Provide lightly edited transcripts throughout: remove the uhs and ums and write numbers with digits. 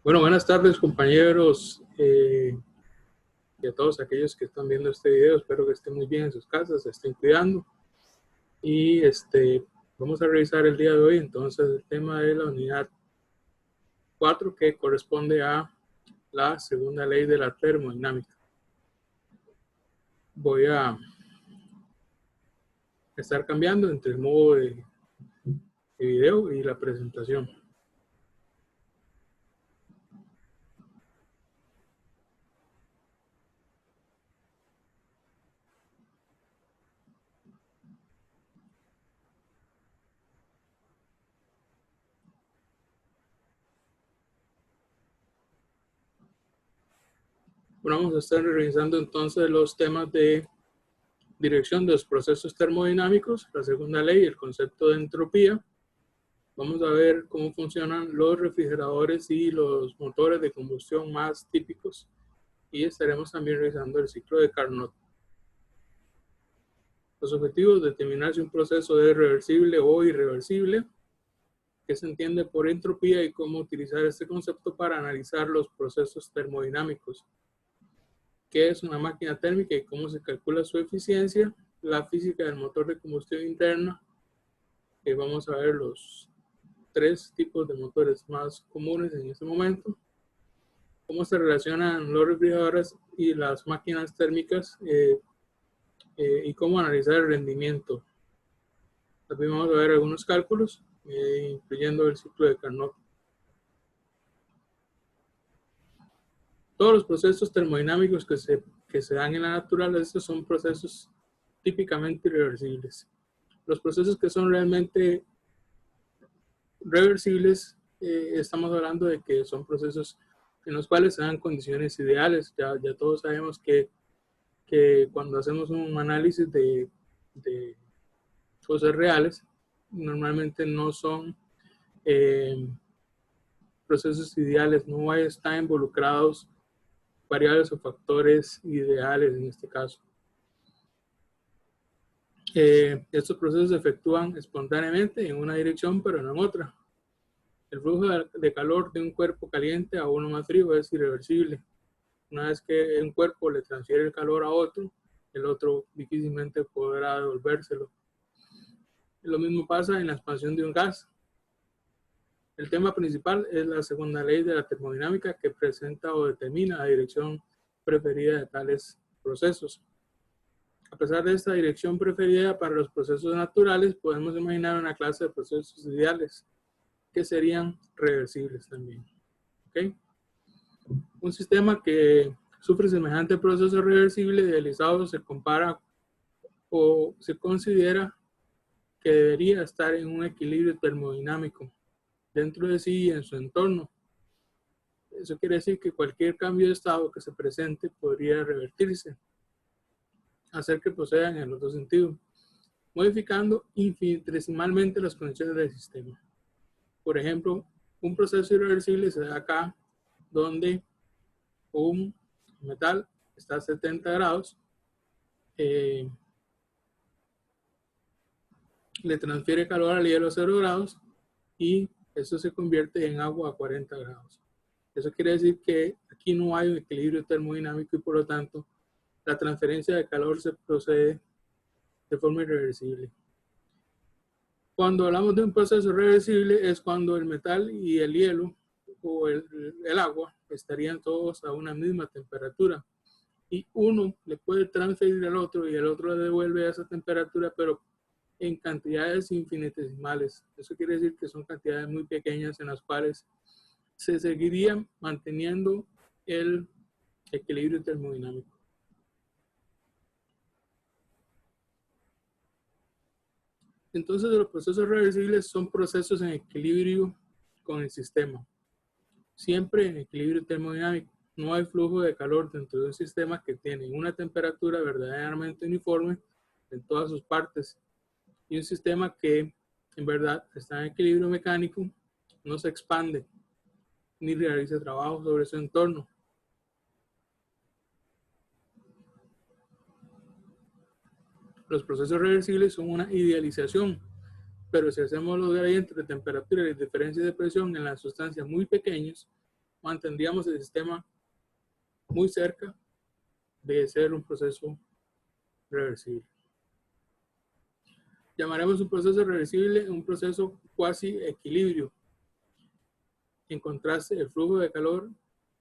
Bueno, buenas tardes compañeros y a todos aquellos que están viendo este video. Espero que estén muy bien en sus casas, se estén cuidando. Y vamos a revisar el día de hoy entonces el tema de la unidad 4 que corresponde a la segunda ley de la termodinámica. Voy a estar cambiando entre el modo de video y la presentación. Bueno, vamos a estar revisando entonces los temas de dirección de los procesos termodinámicos, la segunda ley, el concepto de entropía. Vamos a ver cómo funcionan los refrigeradores y los motores de combustión más típicos y estaremos también revisando el ciclo de Carnot. Los objetivos: determinar si un proceso es reversible o irreversible, qué se entiende por entropía y cómo utilizar este concepto para analizar los procesos termodinámicos, qué es una máquina térmica y cómo se calcula su eficiencia, la física del motor de combustión interna, que vamos a ver los tres tipos de motores más comunes en este momento, cómo se relacionan los refrigeradores y las máquinas térmicas y cómo analizar el rendimiento. También vamos a ver algunos cálculos, incluyendo el ciclo de Carnot. Todos los procesos termodinámicos que se dan en la naturaleza son procesos típicamente irreversibles. Los procesos que son realmente reversibles, estamos hablando de que son procesos en los cuales se dan condiciones ideales. Ya todos sabemos que cuando hacemos un análisis de cosas reales, normalmente no son procesos ideales, no están involucrados variables o factores ideales en este caso. Estos procesos se efectúan espontáneamente en una dirección, pero no en otra. El flujo de calor de un cuerpo caliente a uno más frío es irreversible. Una vez que un cuerpo le transfiere el calor a otro, el otro difícilmente podrá devolvérselo. Lo mismo pasa en la expansión de un gas. El tema principal es la segunda ley de la termodinámica, que presenta o determina la dirección preferida de tales procesos. A pesar de esta dirección preferida para los procesos naturales, podemos imaginar una clase de procesos ideales que serían reversibles también. ¿Okay? Un sistema que sufre semejante proceso reversible idealizado se compara o se considera que debería estar en un equilibrio termodinámico dentro de sí y en su entorno. Eso quiere decir que cualquier cambio de estado que se presente podría revertirse, hacer que procedan en los dos sentidos, modificando infinitesimalmente las condiciones del sistema. Por ejemplo, un proceso irreversible se da acá, donde un metal está a 70 grados, le transfiere calor al hielo a 0 grados y eso se convierte en agua a 40 grados. Eso quiere decir que aquí no hay un equilibrio termodinámico y por lo tanto la transferencia de calor se procede de forma irreversible. Cuando hablamos de un proceso reversible es cuando el metal y el hielo o el agua estarían todos a una misma temperatura y uno le puede transferir al otro y el otro le devuelve a esa temperatura, pero en cantidades infinitesimales. Eso quiere decir que son cantidades muy pequeñas en las cuales se seguiría manteniendo el equilibrio termodinámico. Entonces, los procesos reversibles son procesos en equilibrio con el sistema, siempre en equilibrio termodinámico. No hay flujo de calor dentro de un sistema que tiene una temperatura verdaderamente uniforme en todas sus partes y un sistema que en verdad está en equilibrio mecánico, no se expande ni realiza trabajo sobre su entorno. Los procesos reversibles son una idealización, pero si hacemos los gradientes de temperatura y diferencias de presión en las sustancias muy pequeños, mantendríamos el sistema muy cerca de ser un proceso reversible. Llamaremos un proceso reversible un proceso cuasi equilibrio. En contraste, el flujo de calor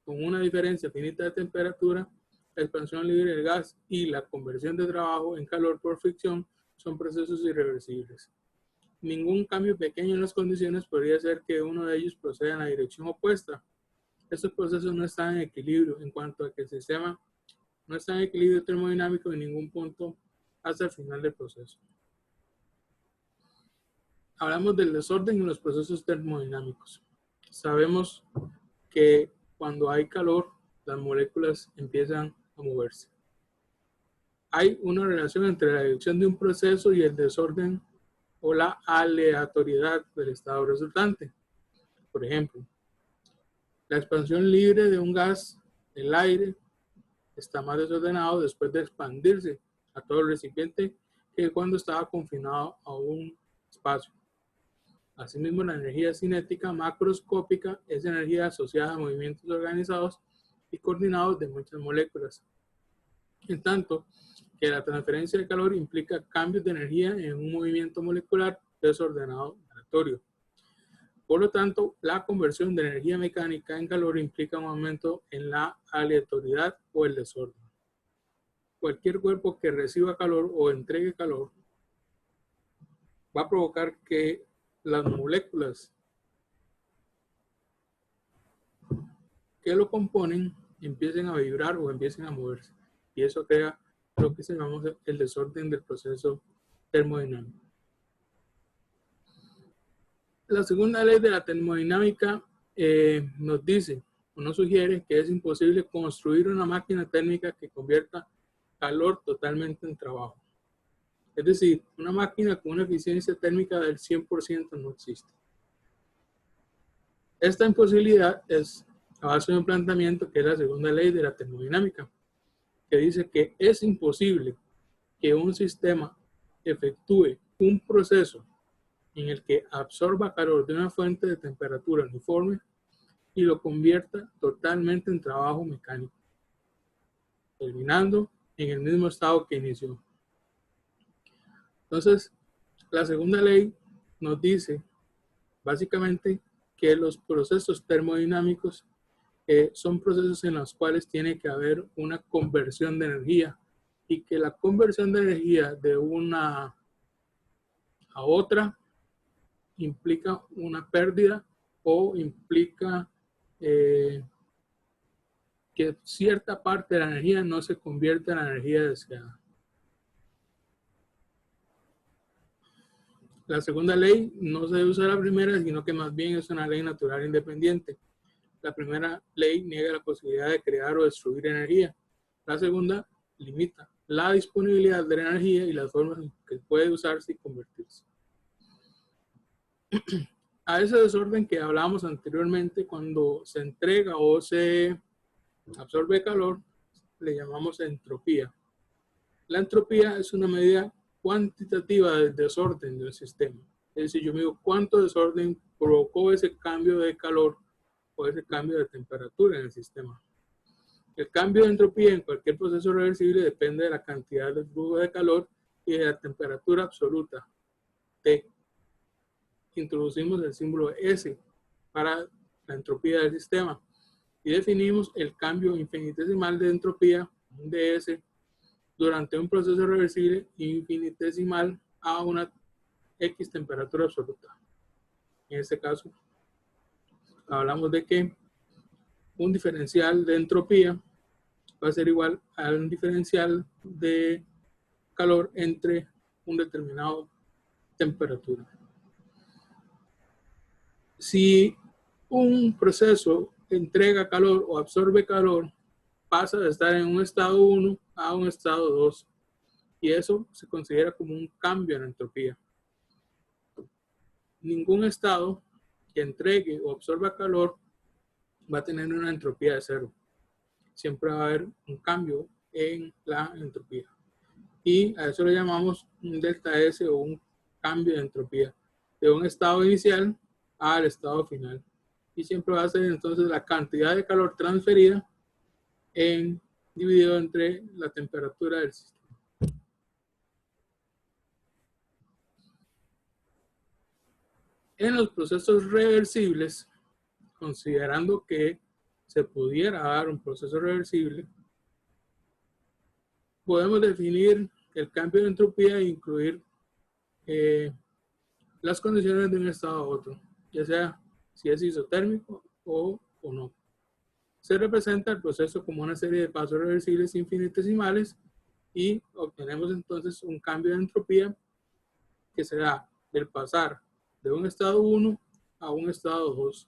con una diferencia finita de temperatura, la expansión libre del gas y la conversión de trabajo en calor por fricción son procesos irreversibles. Ningún cambio pequeño en las condiciones podría hacer que uno de ellos proceda en la dirección opuesta. Estos procesos no están en equilibrio en cuanto a que el sistema no está en equilibrio termodinámico en ningún punto hasta el final del proceso. Hablamos del desorden en los procesos termodinámicos. Sabemos que cuando hay calor, las moléculas empiezan a moverse. Hay una relación entre la dirección de un proceso y el desorden o la aleatoriedad del estado resultante. Por ejemplo, la expansión libre de un gas, el aire, está más desordenado después de expandirse a todo el recipiente que cuando estaba confinado a un espacio. Asimismo, la energía cinética macroscópica es energía asociada a movimientos organizados y coordinados de muchas moléculas. En tanto que la transferencia de calor implica cambios de energía en un movimiento molecular desordenado aleatorio. Por lo tanto, la conversión de energía mecánica en calor implica un aumento en la aleatoriedad o el desorden. Cualquier cuerpo que reciba calor o entregue calor va a provocar que las moléculas que lo componen empiecen a vibrar o empiecen a moverse. Y eso crea lo que se llama el desorden del proceso termodinámico. La segunda ley de la termodinámica nos dice o nos sugiere que es imposible construir una máquina térmica que convierta calor totalmente en trabajo. Es decir, una máquina con una eficiencia térmica del 100% no existe. Esta imposibilidad es a base de un planteamiento que es la segunda ley de la termodinámica, que dice que es imposible que un sistema efectúe un proceso en el que absorba calor de una fuente de temperatura uniforme y lo convierta totalmente en trabajo mecánico, terminando en el mismo estado que inició. Entonces, la segunda ley nos dice básicamente que los procesos termodinámicos son procesos en los cuales tiene que haber una conversión de energía y que la conversión de energía de una a otra implica una pérdida o implica que cierta parte de la energía no se convierte en la energía deseada. La segunda ley no se usa la primera, sino que más bien es una ley natural independiente. La primera ley niega la posibilidad de crear o destruir energía. La segunda limita la disponibilidad de la energía y las formas en que puede usarse y convertirse. A ese desorden que hablábamos anteriormente, cuando se entrega o se absorbe calor, le llamamos entropía. La entropía es una medida cuantitativa del desorden del sistema. Es decir, yo mido cuánto desorden provocó ese cambio de calor o ese cambio de temperatura en el sistema. El cambio de entropía en cualquier proceso reversible depende de la cantidad de flujo de calor y de la temperatura absoluta, T. Introducimos el símbolo S para la entropía del sistema y definimos el cambio infinitesimal de entropía, ds, durante un proceso reversible infinitesimal a una X temperatura absoluta. En este caso, hablamos de que un diferencial de entropía va a ser igual a un diferencial de calor entre un determinado temperatura. Si un proceso entrega calor o absorbe calor, pasa de estar en un estado 1 a un estado 2. Y eso se considera como un cambio en la entropía. Ningún estado que entregue o absorba calor va a tener una entropía de 0. Siempre va a haber un cambio en la entropía. Y a eso le llamamos un delta S o un cambio de entropía. De un estado inicial al estado final. y siempre va a ser entonces la cantidad de calor transferida dividido entre la temperatura del sistema. En los procesos reversibles, considerando que se pudiera dar un proceso reversible, podemos definir el cambio de entropía e incluir las condiciones de un estado a otro, ya sea si es isotérmico o no. Se representa el proceso como una serie de pasos reversibles infinitesimales y obtenemos entonces un cambio de entropía que se da del pasar de un estado 1 a un estado 2,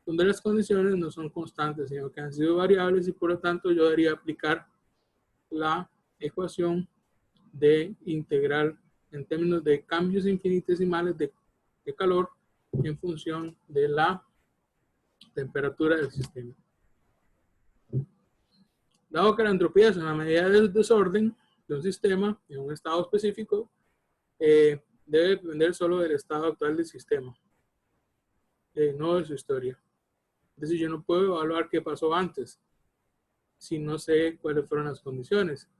donde las condiciones no son constantes, sino que han sido variables y por lo tanto yo debería aplicar la ecuación de integral en términos de cambios infinitesimales de calor en función de la temperatura del sistema. Dado que la entropía es una medida del desorden de un sistema en un estado específico, debe depender solo del estado actual del sistema, no de su historia. Es decir, yo no puedo evaluar qué pasó antes si no sé cuáles fueron las condiciones.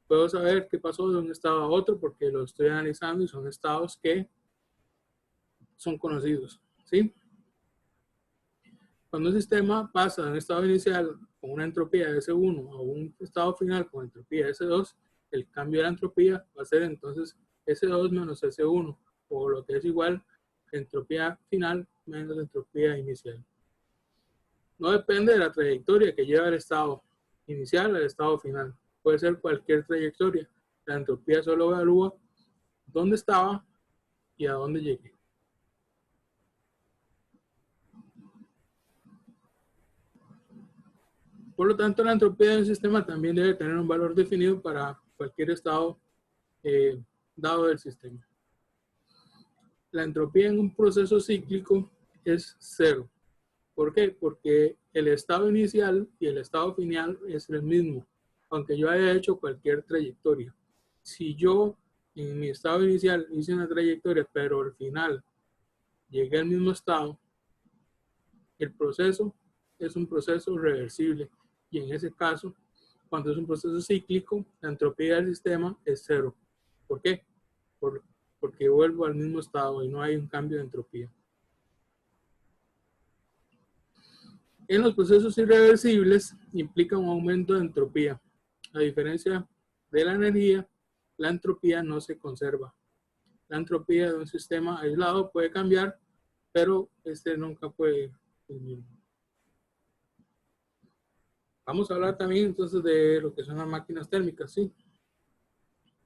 Puedo saber qué pasó de un estado a otro porque lo estoy analizando y son estados que son conocidos, ¿sí? Cuando un sistema pasa de un estado inicial con una entropía de S1 a un estado final con entropía S2, el cambio de la entropía va a ser entonces S2 menos S1, o lo que es igual entropía final menos entropía inicial. No depende de la trayectoria que lleva el estado inicial al estado final. Puede ser cualquier trayectoria. La entropía solo evalúa dónde estaba y a dónde llegué. Por lo tanto, la entropía de un sistema también debe tener un valor definido para cualquier estado dado del sistema. La entropía en un proceso cíclico es 0. ¿Por qué? Porque el estado inicial y el estado final es el mismo, aunque yo haya hecho cualquier trayectoria. Si yo en mi estado inicial hice una trayectoria, pero al final llegué al mismo estado, el proceso es un proceso reversible. Y en ese caso, cuando es un proceso cíclico, la entropía del sistema es 0. ¿Por qué? Porque vuelvo al mismo estado y no hay un cambio de entropía. En los procesos irreversibles implica un aumento de entropía. A diferencia de la energía, la entropía no se conserva. La entropía de un sistema aislado puede cambiar, pero nunca puede disminuir. Vamos a hablar también entonces de lo que son las máquinas térmicas, ¿sí?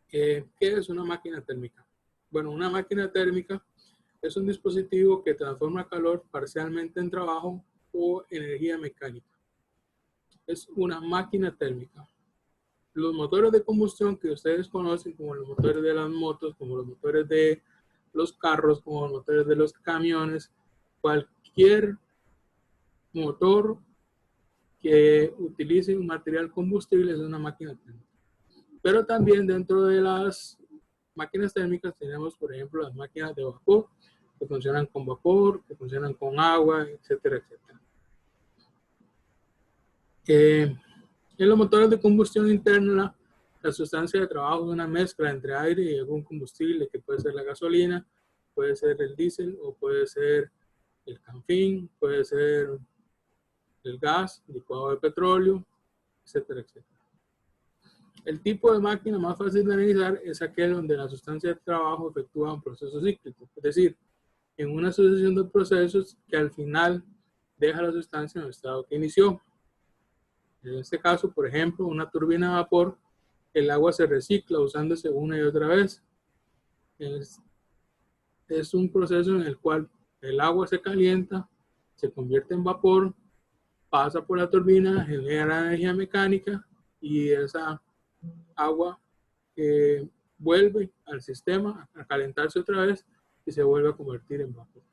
¿Qué es una máquina térmica? Bueno, una máquina térmica es un dispositivo que transforma calor parcialmente en trabajo o energía mecánica. Es una máquina térmica. Los motores de combustión que ustedes conocen, como los motores de las motos, como los motores de los carros, como los motores de los camiones, cualquier motor que utilice un material combustible es una máquina térmica. Pero también dentro de las máquinas térmicas tenemos, por ejemplo, las máquinas de vapor, que funcionan con vapor, que funcionan con agua, etcétera, etcétera. En los motores de combustión interna, la sustancia de trabajo es una mezcla entre aire y algún combustible, que puede ser la gasolina, puede ser el diésel o puede ser el canfín, puede ser el gas, licuado de petróleo, etcétera, etcétera. El tipo de máquina más fácil de analizar es aquel donde la sustancia de trabajo efectúa un proceso cíclico, es decir, en una sucesión de procesos que al final deja la sustancia en el estado que inició. En este caso, por ejemplo, una turbina de vapor, el agua se recicla usándose una y otra vez. Es un proceso en el cual el agua se calienta, se convierte en vapor, pasa por la turbina, genera energía mecánica y esa agua vuelve al sistema a calentarse otra vez y se vuelve a convertir en vapor.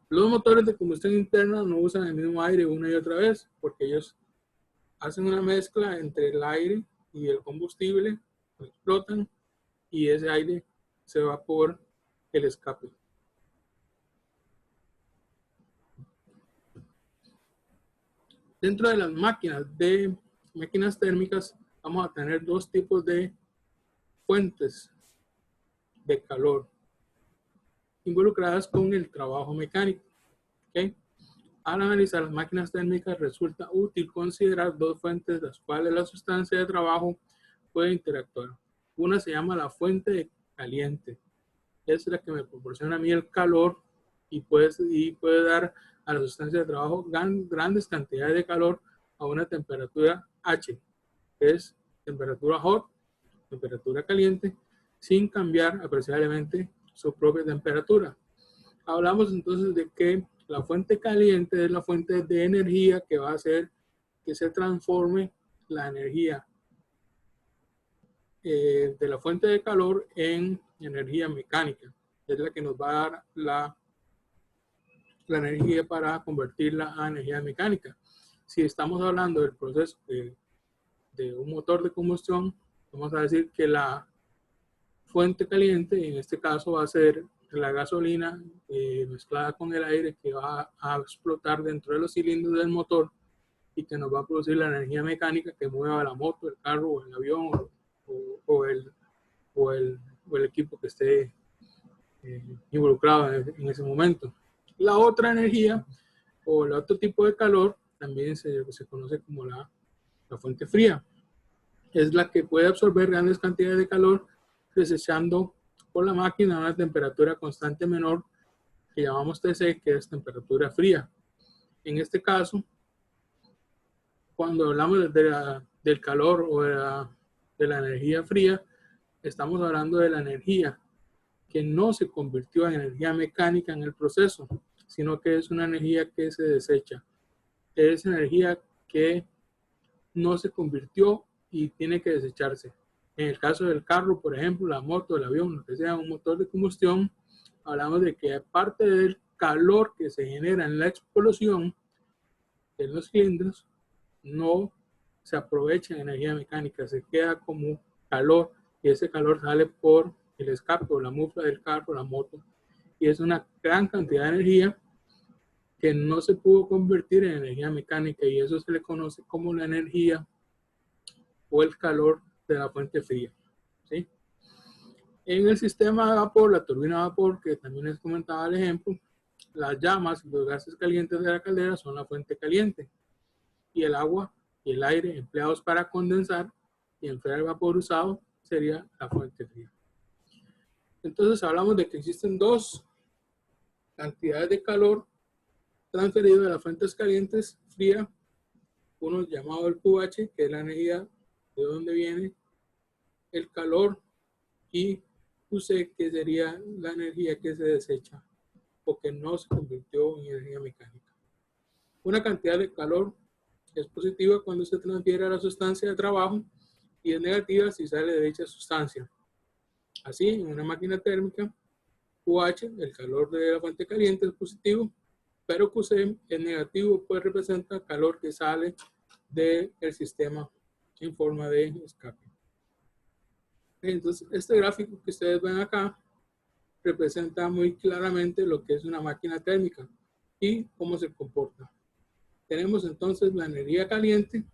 Los motores de combustión interna no usan el mismo aire una y otra vez porque ellos hacen una mezcla entre el aire y el combustible, lo explotan y ese aire se va por el escape. Dentro de las máquinas térmicas, vamos a tener dos tipos de fuentes de calor involucradas con el trabajo mecánico. ¿Okay? Al analizar las máquinas térmicas, resulta útil considerar dos fuentes de las cuales la sustancia de trabajo puede interactuar. Una se llama la fuente caliente. Es la que me proporciona a mí el calor y puede dar a la sustancia de trabajo grandes cantidades de calor a una temperatura H, que es temperatura hot, temperatura caliente, sin cambiar apreciablemente su propia temperatura. Hablamos entonces de que la fuente caliente es la fuente de energía que va a hacer que se transforme la energía de la fuente de calor en energía mecánica. Es la que nos va a dar la energía para convertirla a energía mecánica. Si estamos hablando del proceso de un motor de combustión, vamos a decir que la fuente caliente, en este caso va a ser la gasolina mezclada con el aire que va a explotar dentro de los cilindros del motor y que nos va a producir la energía mecánica que mueva la moto, el carro o el avión o el equipo que esté involucrado en ese momento. La otra energía o el otro tipo de calor también se conoce como la fuente fría. Es la que puede absorber grandes cantidades de calor desechando por la máquina a una temperatura constante menor que llamamos TC, que es temperatura fría. En este caso, cuando hablamos del calor o de la energía fría, estamos hablando de la energía que no se convirtió en energía mecánica en el proceso, sino que es una energía que se desecha. Es energía que no se convirtió y tiene que desecharse. En el caso del carro, por ejemplo, la moto, el avión, lo que sea, un motor de combustión, hablamos de que aparte del calor que se genera en la explosión de los cilindros, no se aprovecha en energía mecánica, se queda como calor y ese calor sale por el escape o la mufla del carro, la moto, y es una gran cantidad de energía que no se pudo convertir en energía mecánica y eso se le conoce como la energía o el calor de la fuente fría. ¿Sí? En el sistema de vapor, la turbina de vapor, que también les comentaba el ejemplo, las llamas y los gases calientes de la caldera son la fuente caliente y el agua y el aire empleados para condensar y enfriar el vapor usado sería la fuente fría. Entonces hablamos de que existen dos cantidades de calor transferido de las fuentes calientes fría, uno llamado el QH, que es la energía de donde viene el calor, y QC, que sería la energía que se desecha o que no se convirtió en energía mecánica. Una cantidad de calor es positiva cuando se transfiere a la sustancia de trabajo y es negativa si sale de dicha sustancia. Así, en una máquina térmica, QH, el calor de la fuente caliente, es positivo, pero QC es negativo, pues representa calor que sale del sistema en forma de escape. Entonces, este gráfico que ustedes ven acá representa muy claramente lo que es una máquina térmica y cómo se comporta. Tenemos entonces la energía caliente,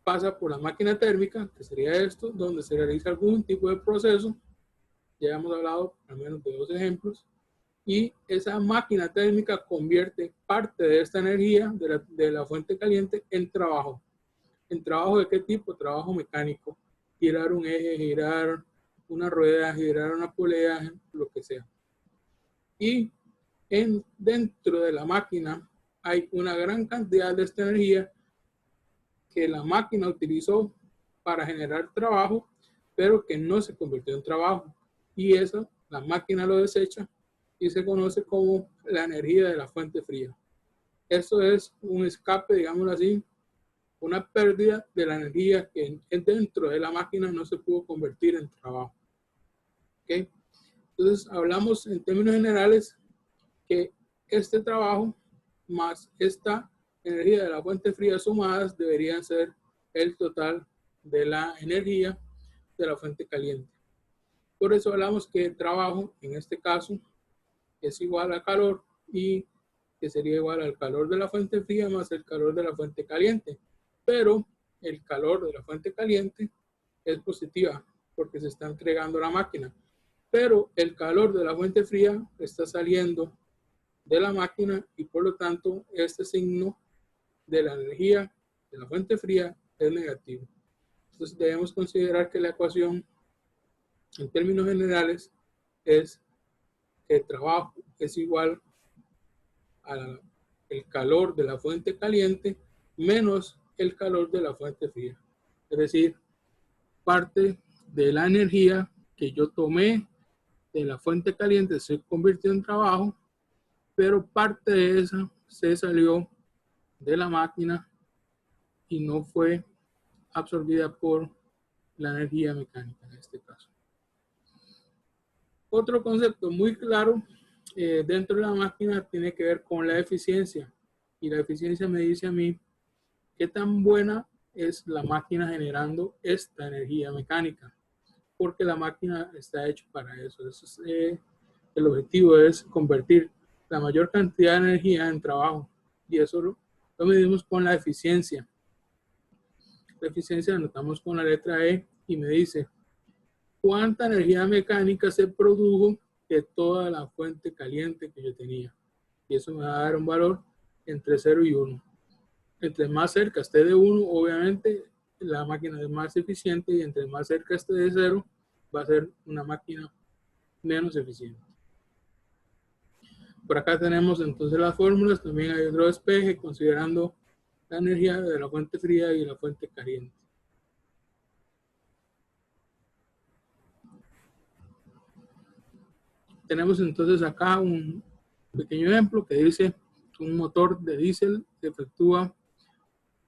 pasa por la máquina térmica, que sería esto, donde se realiza algún tipo de proceso. Ya hemos hablado al menos de dos ejemplos. Y esa máquina térmica convierte parte de esta energía de la fuente caliente en trabajo. ¿En trabajo de qué tipo? Trabajo mecánico. Girar un eje, girar una rueda, girar una polea, lo que sea. Y dentro de la máquina hay una gran cantidad de esta energía que la máquina utilizó para generar trabajo, pero que no se convirtió en trabajo. Y eso la máquina lo desecha y se conoce como la energía de la fuente fría. Esto es un escape, digámoslo así, una pérdida de la energía que dentro de la máquina no se pudo convertir en trabajo. ¿Okay? Entonces, hablamos en términos generales que este trabajo más esta energía de la fuente fría sumadas deberían ser el total de la energía de la fuente caliente. Por eso hablamos que el trabajo, en este caso, es igual a calor y que sería igual al calor de la fuente fría más el calor de la fuente caliente. Pero el calor de la fuente caliente es positiva porque se está entregando a la máquina. Pero el calor de la fuente fría está saliendo de la máquina y por lo tanto este signo de la energía de la fuente fría es negativo. Entonces debemos considerar que la ecuación en términos generales es que el trabajo es igual al calor de la fuente caliente menos el calor de la fuente fría. Es decir, parte de la energía que yo tomé de la fuente caliente se convirtió en trabajo, pero parte de esa se salió de la máquina y no fue absorbida por la energía mecánica en este caso. Otro concepto muy claro dentro de la máquina tiene que ver con la eficiencia. Y la eficiencia me dice a mí qué tan buena es la máquina generando esta energía mecánica. Porque la máquina está hecha para eso. Eso es, el objetivo es convertir la mayor cantidad de energía en trabajo. Y eso lo medimos con la eficiencia. La eficiencia anotamos con la letra E y me dice cuánta energía mecánica se produjo de toda la fuente caliente que yo tenía. Y eso me va a dar un valor entre 0 y 1. Entre más cerca esté de 1, obviamente la máquina es más eficiente y entre más cerca esté de 0, va a ser una máquina menos eficiente. Por acá tenemos entonces las fórmulas. También hay otro despeje considerando la energía de la fuente fría y la fuente caliente. Tenemos entonces acá un pequeño ejemplo que dice un motor de diésel que efectúa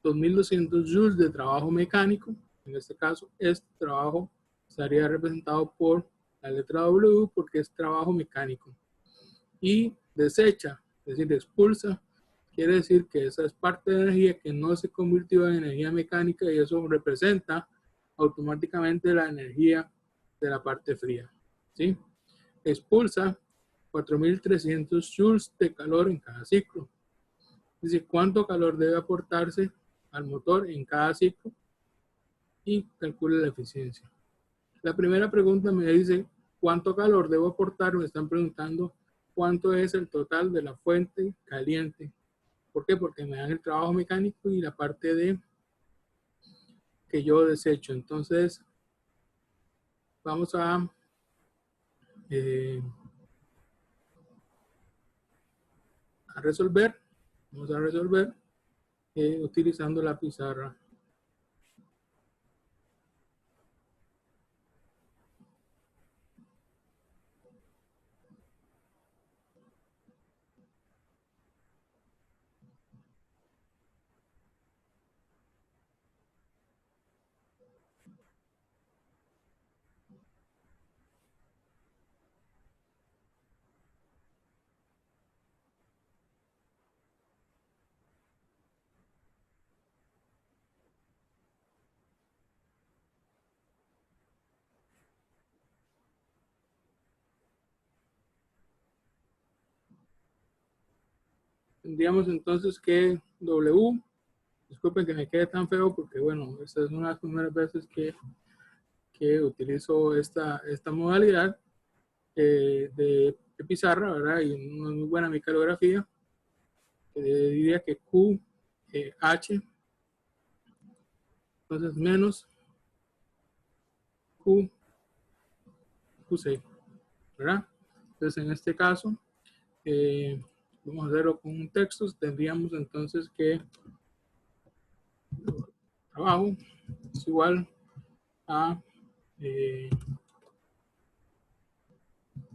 2200 joules de trabajo mecánico. En este caso, este trabajo estaría representado por la letra W porque es trabajo mecánico. Y desecha, es decir, expulsa, quiere decir que esa es parte de energía que no se convirtió en energía mecánica y eso representa automáticamente la energía de la parte fría. ¿Sí? Expulsa 4300 joules de calor en cada ciclo. Es decir, cuánto calor debe aportarse al motor en cada ciclo y calcule la eficiencia. La primera pregunta me dice cuánto calor debo aportar. Me están preguntando cuánto es el total de la fuente caliente. ¿Por qué? Porque me dan el trabajo mecánico y la parte de que yo desecho. Entonces, vamos a resolver. Vamos a resolver utilizando la pizarra. Tendríamos entonces que W, disculpen que me quede tan feo porque bueno, esta es una de las primeras veces que utilizo esta modalidad de pizarra, ¿verdad? Y una muy buena mi calografía. Diría que QH, entonces menos QC, ¿verdad? Entonces en este caso, vamos a hacerlo con un texto. Tendríamos entonces que trabajo es igual a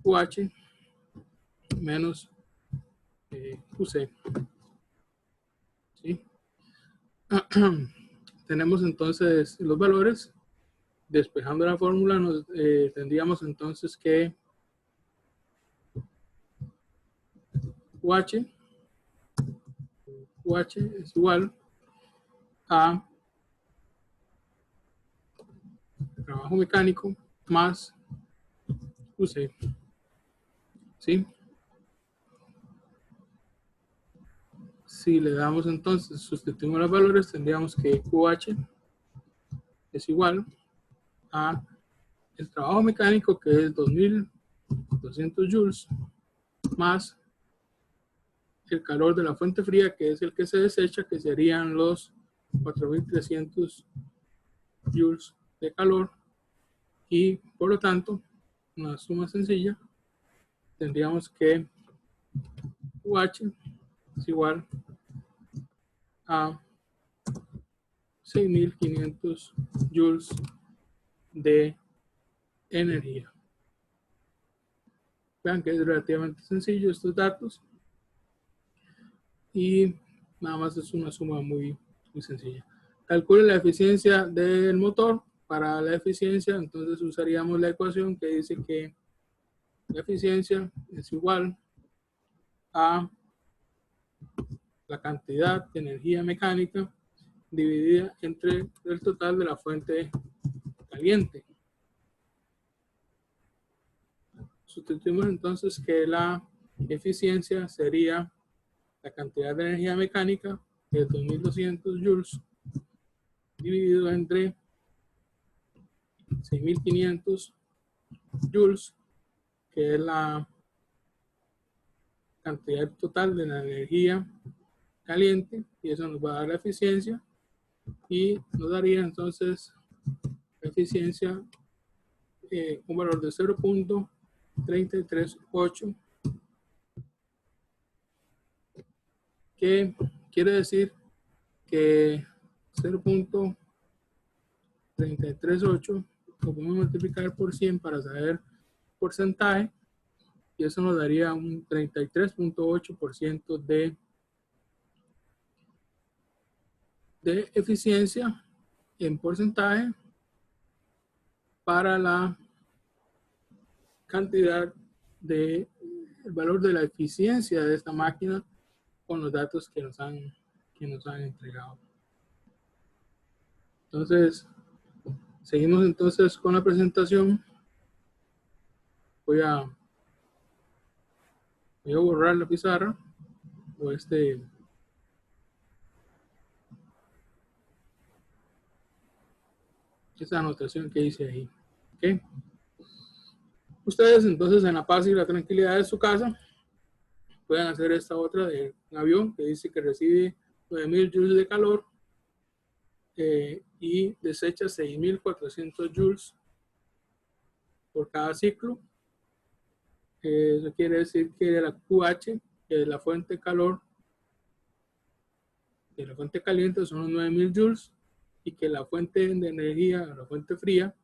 QH menos QC. ¿Sí? Tenemos entonces los valores. Despejando la fórmula, tendríamos entonces que QH es igual a trabajo mecánico más QC. ¿Sí? si le damos entonces, sustituimos los valores, tendríamos que QH es igual a el trabajo mecánico, que es 2200 joules, más el calor de la fuente fría, que es el que se desecha, que serían los 4300 joules de calor, y por lo tanto, una suma sencilla, tendríamos que QH es igual a 6500 joules de energía. Vean que es relativamente sencillo estos datos y nada más es una suma muy sencilla. Calcule la eficiencia del motor. Para la eficiencia, entonces usaríamos la ecuación que dice que la eficiencia es igual a la cantidad de energía mecánica dividida entre el total de la fuente caliente. Sustituimos entonces que la eficiencia sería la cantidad de energía mecánica, que es 2200 joules, dividido entre 6500 joules, que es la cantidad total de la energía caliente, y eso nos va a dar la eficiencia, y nos daría entonces la eficiencia un valor de 0.338, que quiere decir que 0.338 lo podemos multiplicar por 100 para saber porcentaje, y eso nos daría un 33.8% de eficiencia en porcentaje para la cantidad de el valor de la eficiencia de esta máquina con los datos que nos han entregado. Entonces, seguimos entonces con la presentación. Voy a borrar la pizarra o esta anotación que hice ahí. ¿Okay? Ustedes entonces, en la paz y la tranquilidad de su casa, pueden hacer esta otra de un avión que dice que recibe 9000 joules de calor y desecha 6400 joules por cada ciclo. Eso quiere decir que la QH, que es la fuente de calor, de la fuente caliente, son los 9000 joules, y que la fuente de energía, la fuente fría,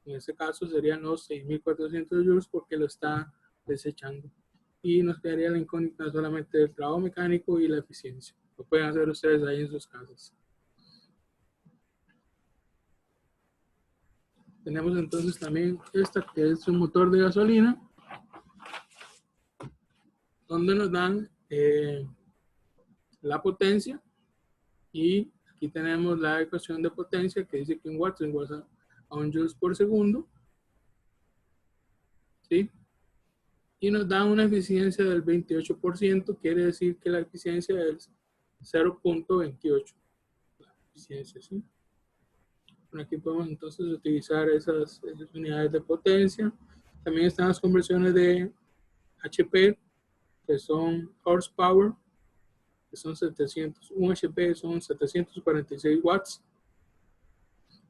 en este caso serían los 6400 joules porque lo está desechando. Y nos quedaría la incógnita solamente del trabajo mecánico y la eficiencia. Lo pueden hacer ustedes ahí en sus casas. Tenemos entonces también esta, que es un motor de gasolina, donde nos dan la potencia, y aquí tenemos la ecuación de potencia que dice que en watts es igual a 1 joules por segundo, ¿sí? Y nos da una eficiencia del 28%, quiere decir que la eficiencia es 0.28. La eficiencia, ¿sí? Bueno, aquí podemos entonces utilizar esas unidades de potencia. También están las conversiones de HP, que son horsepower, que son 700, un HP son 746 watts,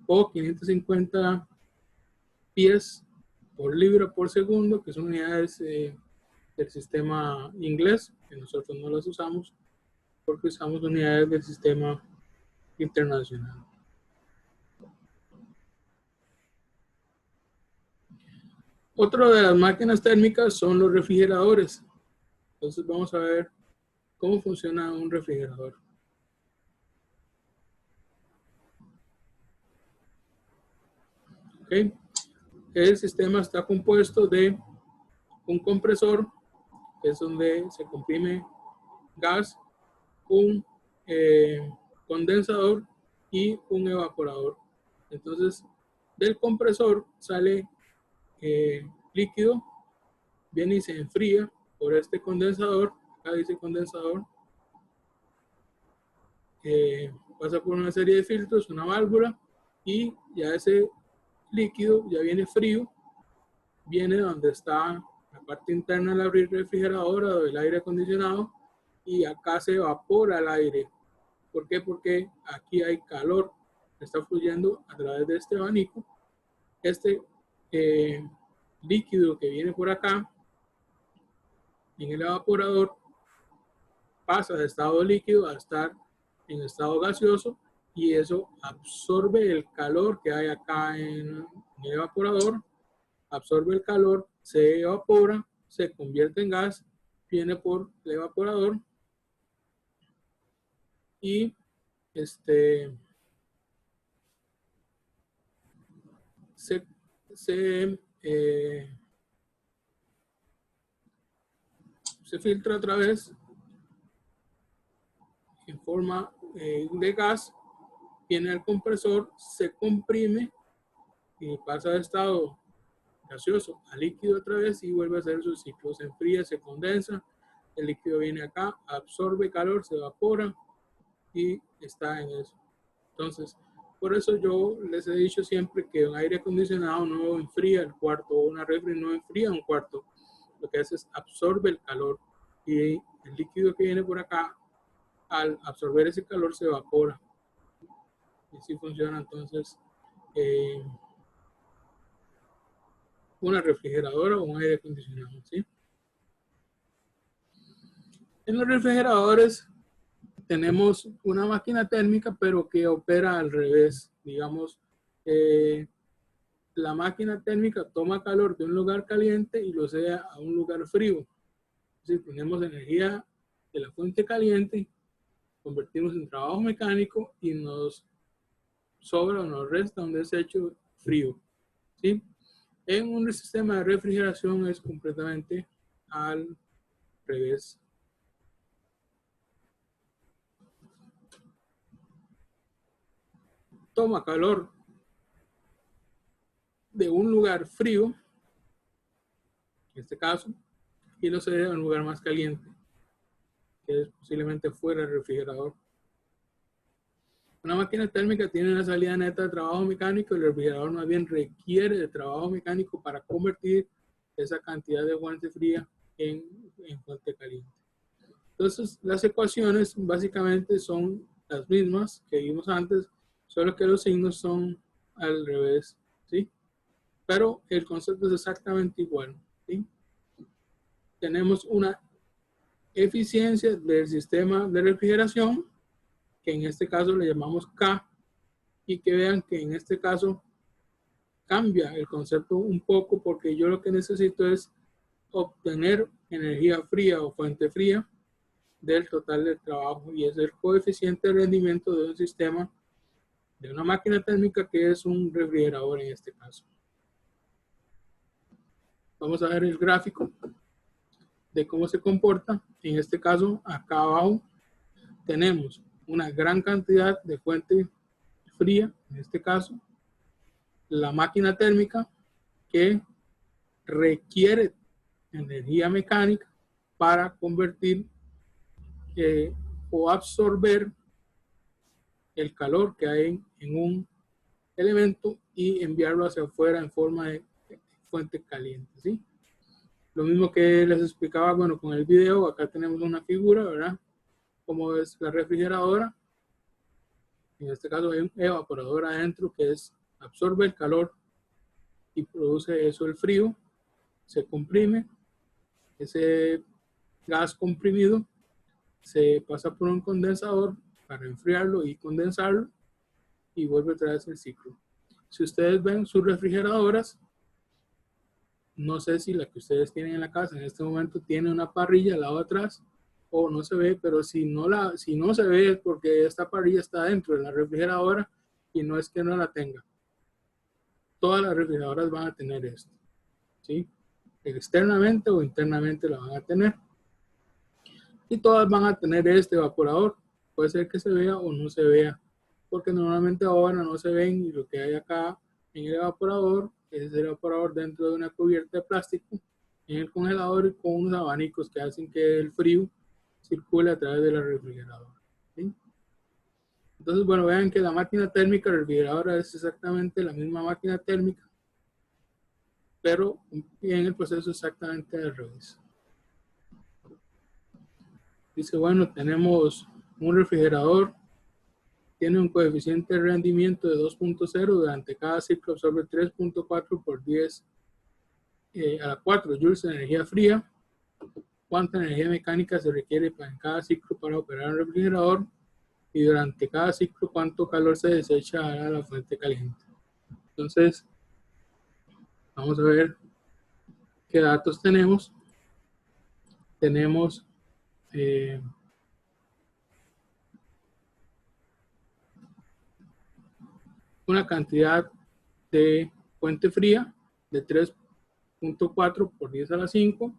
o 550 pies por libra por segundo, que son unidades del sistema inglés, que nosotros no las usamos, porque usamos unidades del sistema internacional. Otra de las máquinas térmicas son los refrigeradores. Entonces vamos a ver cómo funciona un refrigerador. Okay. El sistema está compuesto de un compresor, que es donde se comprime gas, un condensador y un evaporador. Entonces, del compresor sale líquido, viene y se enfría por este condensador. Acá dice condensador. pasa por una serie de filtros, una válvula, y ya ese líquido ya viene frío, viene donde está la parte interna de la refrigeradora o del aire acondicionado, y acá se evapora el aire. ¿Por qué? Porque aquí hay calor que está fluyendo a través de este abanico. Este líquido que viene por acá en el evaporador pasa de estado líquido a estar en estado gaseoso, y eso absorbe el calor que hay acá en el evaporador, absorbe el calor, se evapora, se convierte en gas, viene por el evaporador y se, se filtra otra vez en forma de gas, viene al compresor, se comprime y pasa de estado gaseoso a líquido otra vez y vuelve a hacer su ciclo. Se enfría, se condensa, el líquido viene acá, absorbe calor, se evapora y está en eso. Entonces, por eso yo les he dicho siempre que un aire acondicionado no enfría el cuarto, o una refri no enfría un cuarto. Lo que hace es absorbe el calor, y el líquido que viene por acá, al absorber ese calor, se evapora. Y así funciona entonces una refrigeradora o un aire acondicionado, ¿sí? En los refrigeradores tenemos una máquina térmica, pero que opera al revés. Digamos, la máquina térmica toma calor de un lugar caliente y lo cede a un lugar frío. Si tenemos energía de la fuente caliente, convertimos en trabajo mecánico y nos sobra o nos resta un desecho frío, ¿sí? En un sistema de refrigeración es completamente al revés. Toma calor de un lugar frío, en este caso, y lo cede a un lugar más caliente, que es posiblemente fuera del refrigerador. Una máquina térmica tiene una salida neta de trabajo mecánico, y el refrigerador más bien requiere de trabajo mecánico para convertir esa cantidad de fuente fría en fuente caliente. Entonces, las ecuaciones básicamente son las mismas que vimos antes, solo que los signos son al revés, ¿sí? Pero el concepto es exactamente igual, ¿sí? Tenemos una eficiencia del sistema de refrigeración, que en este caso le llamamos K, y que vean que en este caso cambia el concepto un poco, porque yo lo que necesito es obtener energía fría o fuente fría del total del trabajo, y es el coeficiente de rendimiento de un sistema, de una máquina térmica, que es un refrigerador en este caso. Vamos a ver el gráfico de cómo se comporta. En este caso, acá abajo tenemos una gran cantidad de fuente fría, en este caso la máquina térmica, que requiere energía mecánica para convertir o absorber el calor que hay en un elemento y enviarlo hacia afuera en forma de fuente caliente, ¿sí? Lo mismo que les explicaba, bueno, con el video. Acá tenemos una figura, ¿verdad? Como es la refrigeradora. En este caso hay un evaporador adentro que absorbe el calor y produce eso, el frío. Se comprime. Ese gas comprimido se pasa por un condensador para enfriarlo y condensarlo, y vuelve otra vez el ciclo. Si ustedes ven sus refrigeradoras, no sé si la que ustedes tienen en la casa en este momento tiene una parrilla al lado de atrás o no se ve, pero si no se ve es porque esta parrilla está dentro de la refrigeradora, y no es que no la tenga. Todas las refrigeradoras van a tener esto, ¿sí? Externamente o internamente la van a tener. Y todas van a tener este evaporador. Puede ser que se vea o no se vea, porque normalmente ahora no se ven, y lo que hay acá en el evaporador es el evaporador dentro de una cubierta de plástico en el congelador, y con unos abanicos que hacen que el frío circule a través de la refrigeradora, ¿sí? Entonces, bueno, vean que la máquina térmica refrigeradora es exactamente la misma máquina térmica, pero en el proceso exactamente al revés. Dice, bueno, tenemos un refrigerador, tiene un coeficiente de rendimiento de 2.0, durante cada ciclo absorbe 3.4 por 10 a la 4 joules de energía fría. ¿Cuánta energía mecánica se requiere en cada ciclo para operar un refrigerador? Y durante cada ciclo, ¿cuánto calor se desecha a la fuente caliente? Entonces, vamos a ver qué datos tenemos. Tenemos una cantidad de fuente fría de 3.4 por 10 a la 5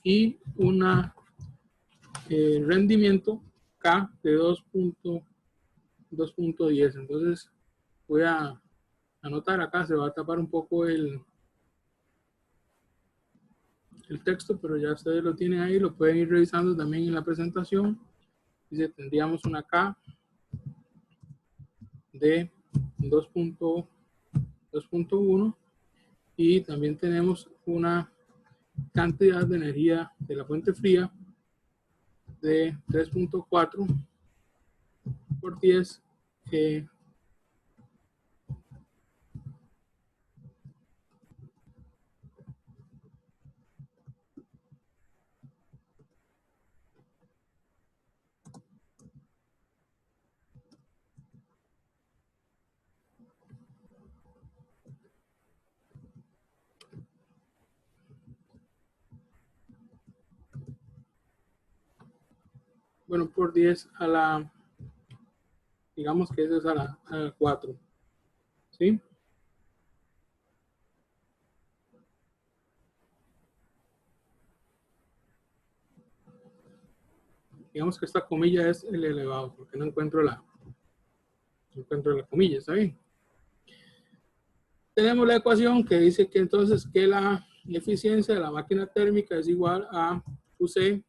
y una rendimiento K de 2.10. Entonces voy a anotar acá, se va a tapar un poco el texto, pero ya ustedes lo tienen ahí, lo pueden ir revisando también en la presentación. Dice, tendríamos una K de 2.1 y también tenemos una cantidad de energía de la fuente fría de 3.4 por 10 bueno, por 10 a la, digamos que eso es a la 4, ¿sí? Digamos que esta comilla es el elevado, porque no encuentro la comilla, ¿está bien? Tenemos la ecuación que dice que entonces que la eficiencia de la máquina térmica es igual a QC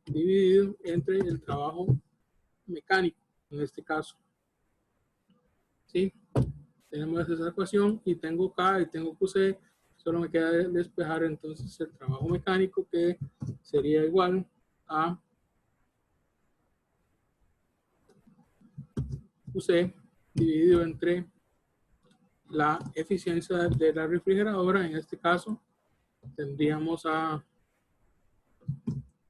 dividido entre el trabajo mecánico, en este caso. ¿Sí? Tenemos esa ecuación y tengo K y tengo QC. Solo me queda despejar entonces el trabajo mecánico, que sería igual a QC dividido entre la eficiencia de la refrigeradora. En este caso tendríamos a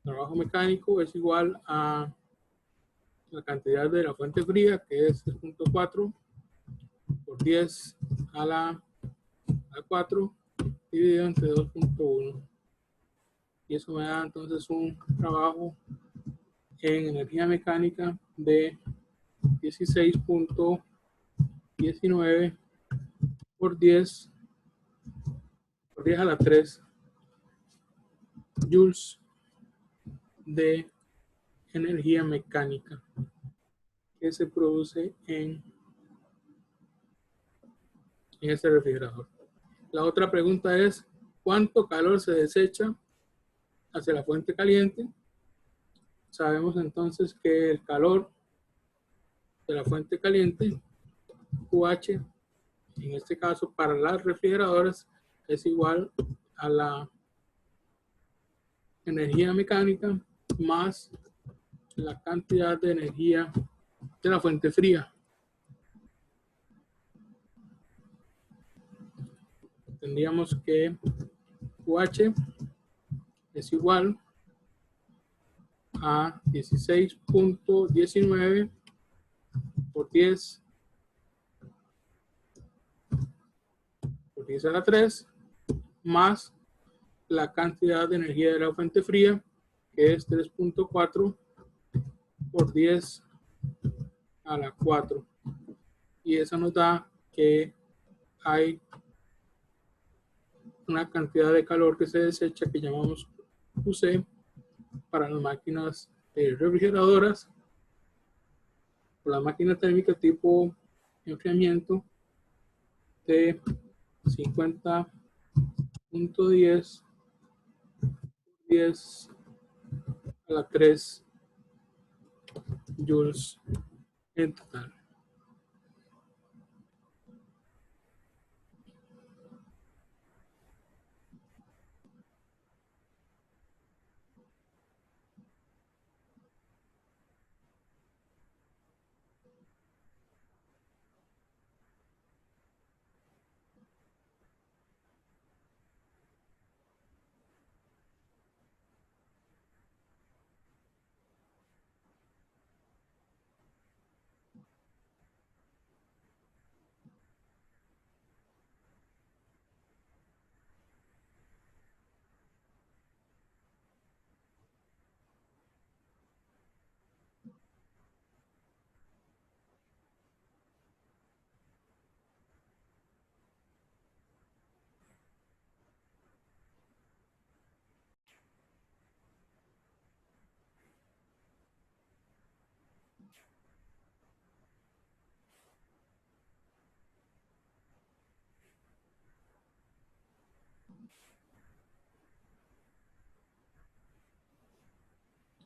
trabajo mecánico es igual a la cantidad de la fuente fría, que es 3.4 por 10 a la 4 dividido entre 2.1. Y eso me da entonces un trabajo en energía mecánica de 16.19 por 10 a la 3 joules de energía mecánica que se produce en este refrigerador. La otra pregunta es, ¿cuánto calor se desecha hacia la fuente caliente? Sabemos entonces que el calor de la fuente caliente, QH, en este caso para las refrigeradoras, es igual a la energía mecánica más la cantidad de energía de la fuente fría. Tendríamos que QH es igual a 16.19 por 10 a la 3 más la cantidad de energía de la fuente fría, que es 3.4 por 10 a la 4. Y eso nos da que hay una cantidad de calor que se desecha que llamamos QC para las máquinas refrigeradoras, por la máquina térmica tipo enfriamiento de 50.10 10 a la 3 joules en total.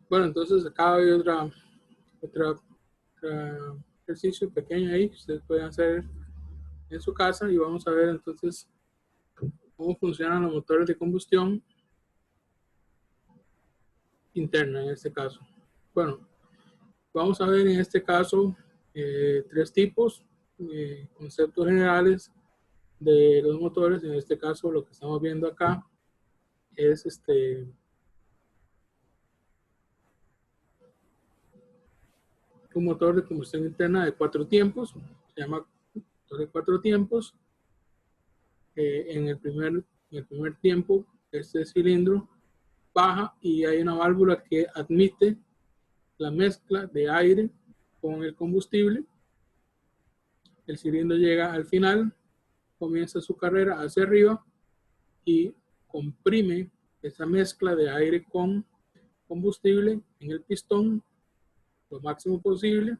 Bueno, entonces acá hay otro ejercicio pequeño ahí que ustedes pueden hacer en su casa y vamos a ver entonces cómo funcionan los motores de combustión interna en este caso. Bueno, vamos a ver en este caso tres tipos, conceptos generales de los motores. En este caso lo que estamos viendo acá es un motor de combustión interna de 4 tiempos, se llama motor de 4 tiempos. En el primer tiempo, este cilindro baja y hay una válvula que admite la mezcla de aire con el combustible. El cilindro llega al final, comienza su carrera hacia arriba y comprime esa mezcla de aire con combustible en el pistón lo máximo posible.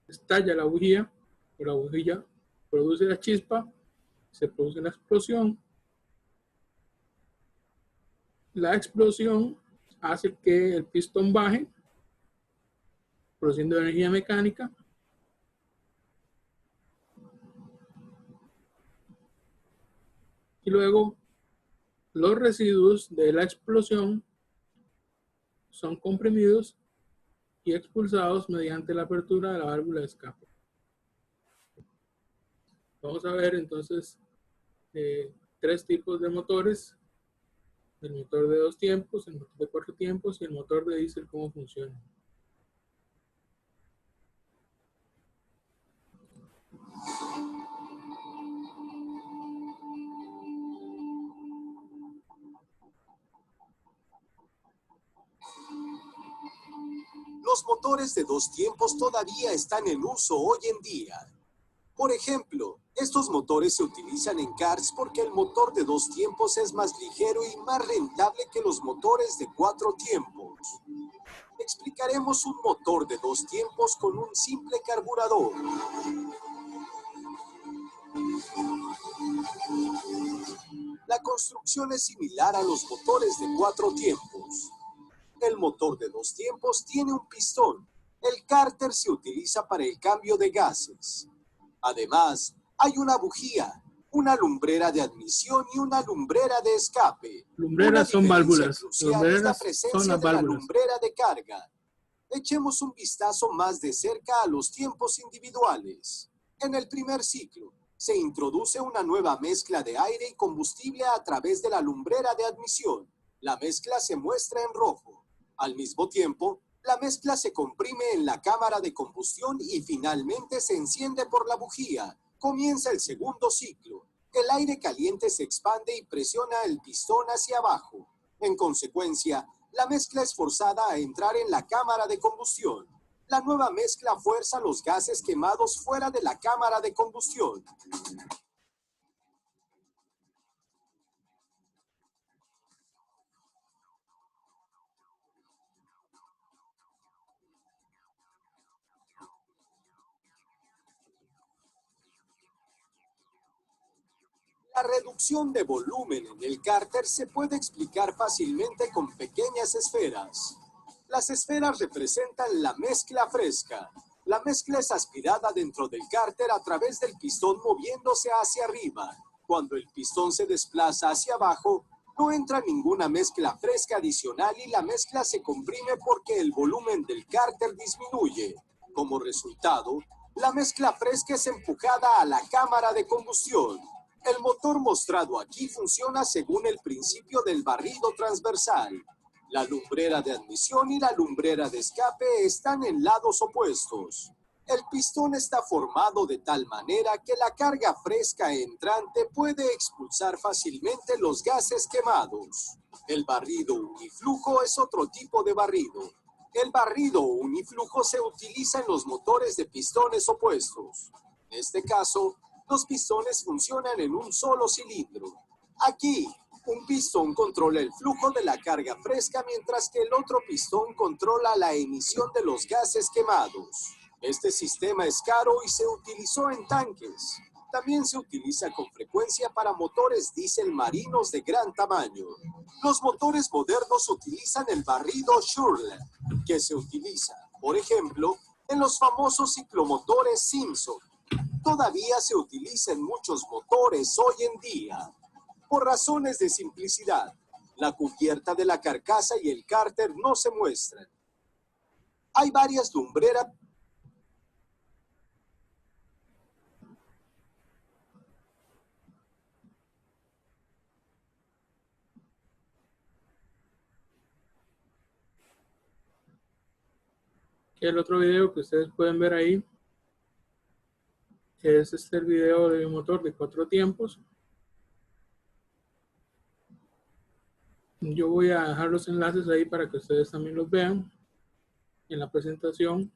Estalla la bujía produce la chispa, se produce la explosión. La explosión hace que el pistón baje, produciendo energía mecánica. Y luego los residuos de la explosión son comprimidos y expulsados mediante la apertura de la válvula de escape. Vamos a ver entonces tres tipos de motores: el motor de 2 tiempos, el motor de 4 tiempos y el motor de diésel, cómo funciona. Los motores de 2 tiempos todavía están en uso hoy en día. Por ejemplo, estos motores se utilizan en karts porque el motor de 2 tiempos es más ligero y más rentable que los motores de 4 tiempos. Explicaremos un motor de 2 tiempos con un simple carburador. La construcción es similar a los motores de 4 tiempos. El motor de 2 tiempos tiene un pistón. El cárter se utiliza para el cambio de gases. Además, hay una bujía, una lumbrera de admisión y una lumbrera de escape. Lumbreras son válvulas. Es la presencia de la lumbrera de carga. Echemos un vistazo más de cerca a los tiempos individuales. En el primer ciclo, se introduce una nueva mezcla de aire y combustible a través de la lumbrera de admisión. La mezcla se muestra en rojo. Al mismo tiempo, la mezcla se comprime en la cámara de combustión y finalmente se enciende por la bujía. Comienza el segundo ciclo. El aire caliente se expande y presiona el pistón hacia abajo. En consecuencia, la mezcla es forzada a entrar en la cámara de combustión. La nueva mezcla fuerza los gases quemados fuera de la cámara de combustión. La La reducción de volumen en el cárter se puede explicar fácilmente con pequeñas esferas. Las esferas representan la mezcla fresca. La mezcla es aspirada dentro del cárter a través del pistón moviéndose hacia arriba. Cuando el pistón se desplaza hacia abajo, no entra ninguna mezcla fresca adicional y la mezcla se comprime porque el volumen del cárter disminuye. Como resultado, la mezcla fresca es empujada a la cámara de combustión. El motor mostrado aquí funciona según el principio del barrido transversal. La lumbrera de admisión y la lumbrera de escape están en lados opuestos. El pistón está formado de tal manera que la carga fresca entrante puede expulsar fácilmente los gases quemados. El barrido uniflujo es otro tipo de barrido. El barrido uniflujo se utiliza en los motores de pistones opuestos. En este caso, los pistones funcionan en un solo cilindro. Aquí, un pistón controla el flujo de la carga fresca mientras que el otro pistón controla la emisión de los gases quemados. Este sistema es caro y se utilizó en tanques. También se utiliza con frecuencia para motores diésel marinos de gran tamaño. Los motores modernos utilizan el barrido Shirley, que se utiliza, por ejemplo, en los famosos ciclomotores Simpson. Todavía se utiliza en muchos motores hoy en día. Por razones de simplicidad, la cubierta de la carcasa y el cárter no se muestran. Hay varias lumbreras. El otro video que ustedes pueden ver ahí es el video de un motor de 4 tiempos. Yo voy a dejar los enlaces ahí para que ustedes también los vean en la presentación.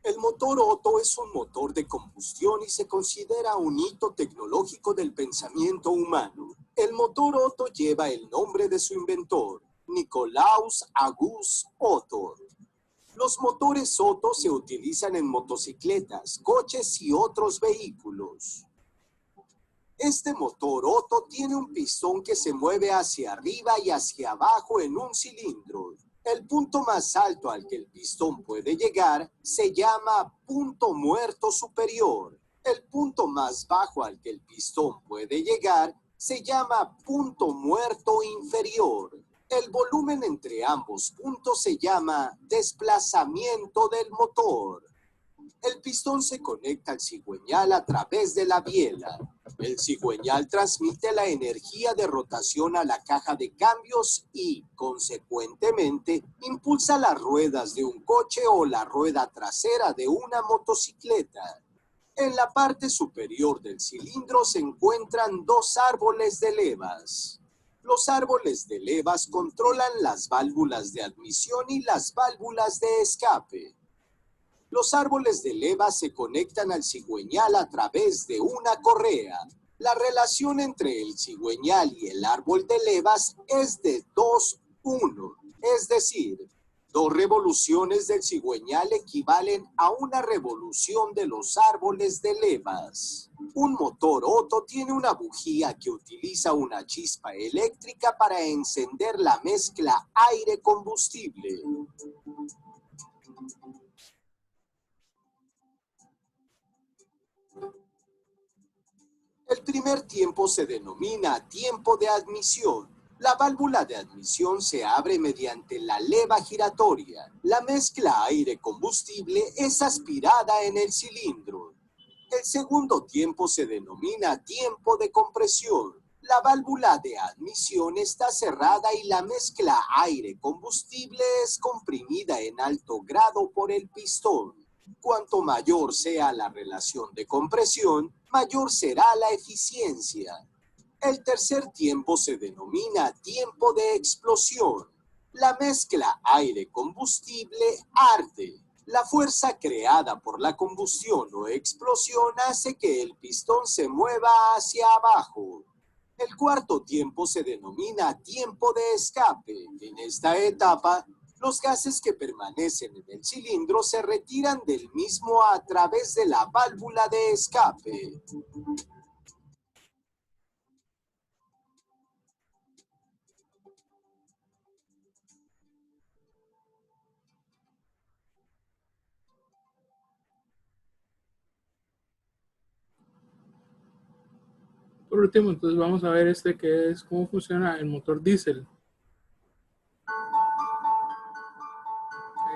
El motor Otto es un motor de combustión y se considera un hito tecnológico del pensamiento humano. El motor Otto lleva el nombre de su inventor, Nikolaus August Otto. Los motores Otto se utilizan en motocicletas, coches y otros vehículos. Este motor Otto tiene un pistón que se mueve hacia arriba y hacia abajo en un cilindro. El punto más alto al que el pistón puede llegar se llama punto muerto superior. El punto más bajo al que el pistón puede llegar se llama punto muerto inferior. El volumen entre ambos puntos se llama desplazamiento del motor. El pistón se conecta al cigüeñal a través de la biela. El cigüeñal transmite la energía de rotación a la caja de cambios y, consecuentemente, impulsa las ruedas de un coche o la rueda trasera de una motocicleta. En la parte superior del cilindro se encuentran 2 árboles de levas. Los árboles de levas controlan las válvulas de admisión y las válvulas de escape. Los árboles de levas se conectan al cigüeñal a través de una correa. La relación entre el cigüeñal y el árbol de levas es de 2:1, es decir, 2 revoluciones del cigüeñal equivalen a una revolución de los árboles de levas. Un motor Otto tiene una bujía que utiliza una chispa eléctrica para encender la mezcla aire-combustible. El primer tiempo se denomina tiempo de admisión. La válvula de admisión se abre mediante la leva giratoria. La mezcla aire-combustible es aspirada en el cilindro. El segundo tiempo se denomina tiempo de compresión. La válvula de admisión está cerrada y la mezcla aire-combustible es comprimida en alto grado por el pistón. Cuanto mayor sea la relación de compresión, mayor será la eficiencia. El tercer tiempo se denomina tiempo de explosión. La mezcla aire-combustible arde. La fuerza creada por la combustión o explosión hace que el pistón se mueva hacia abajo. El cuarto tiempo se denomina tiempo de escape. En esta etapa, los gases que permanecen en el cilindro se retiran del mismo a través de la válvula de escape. Por último, entonces vamos a ver que es cómo funciona el motor diésel.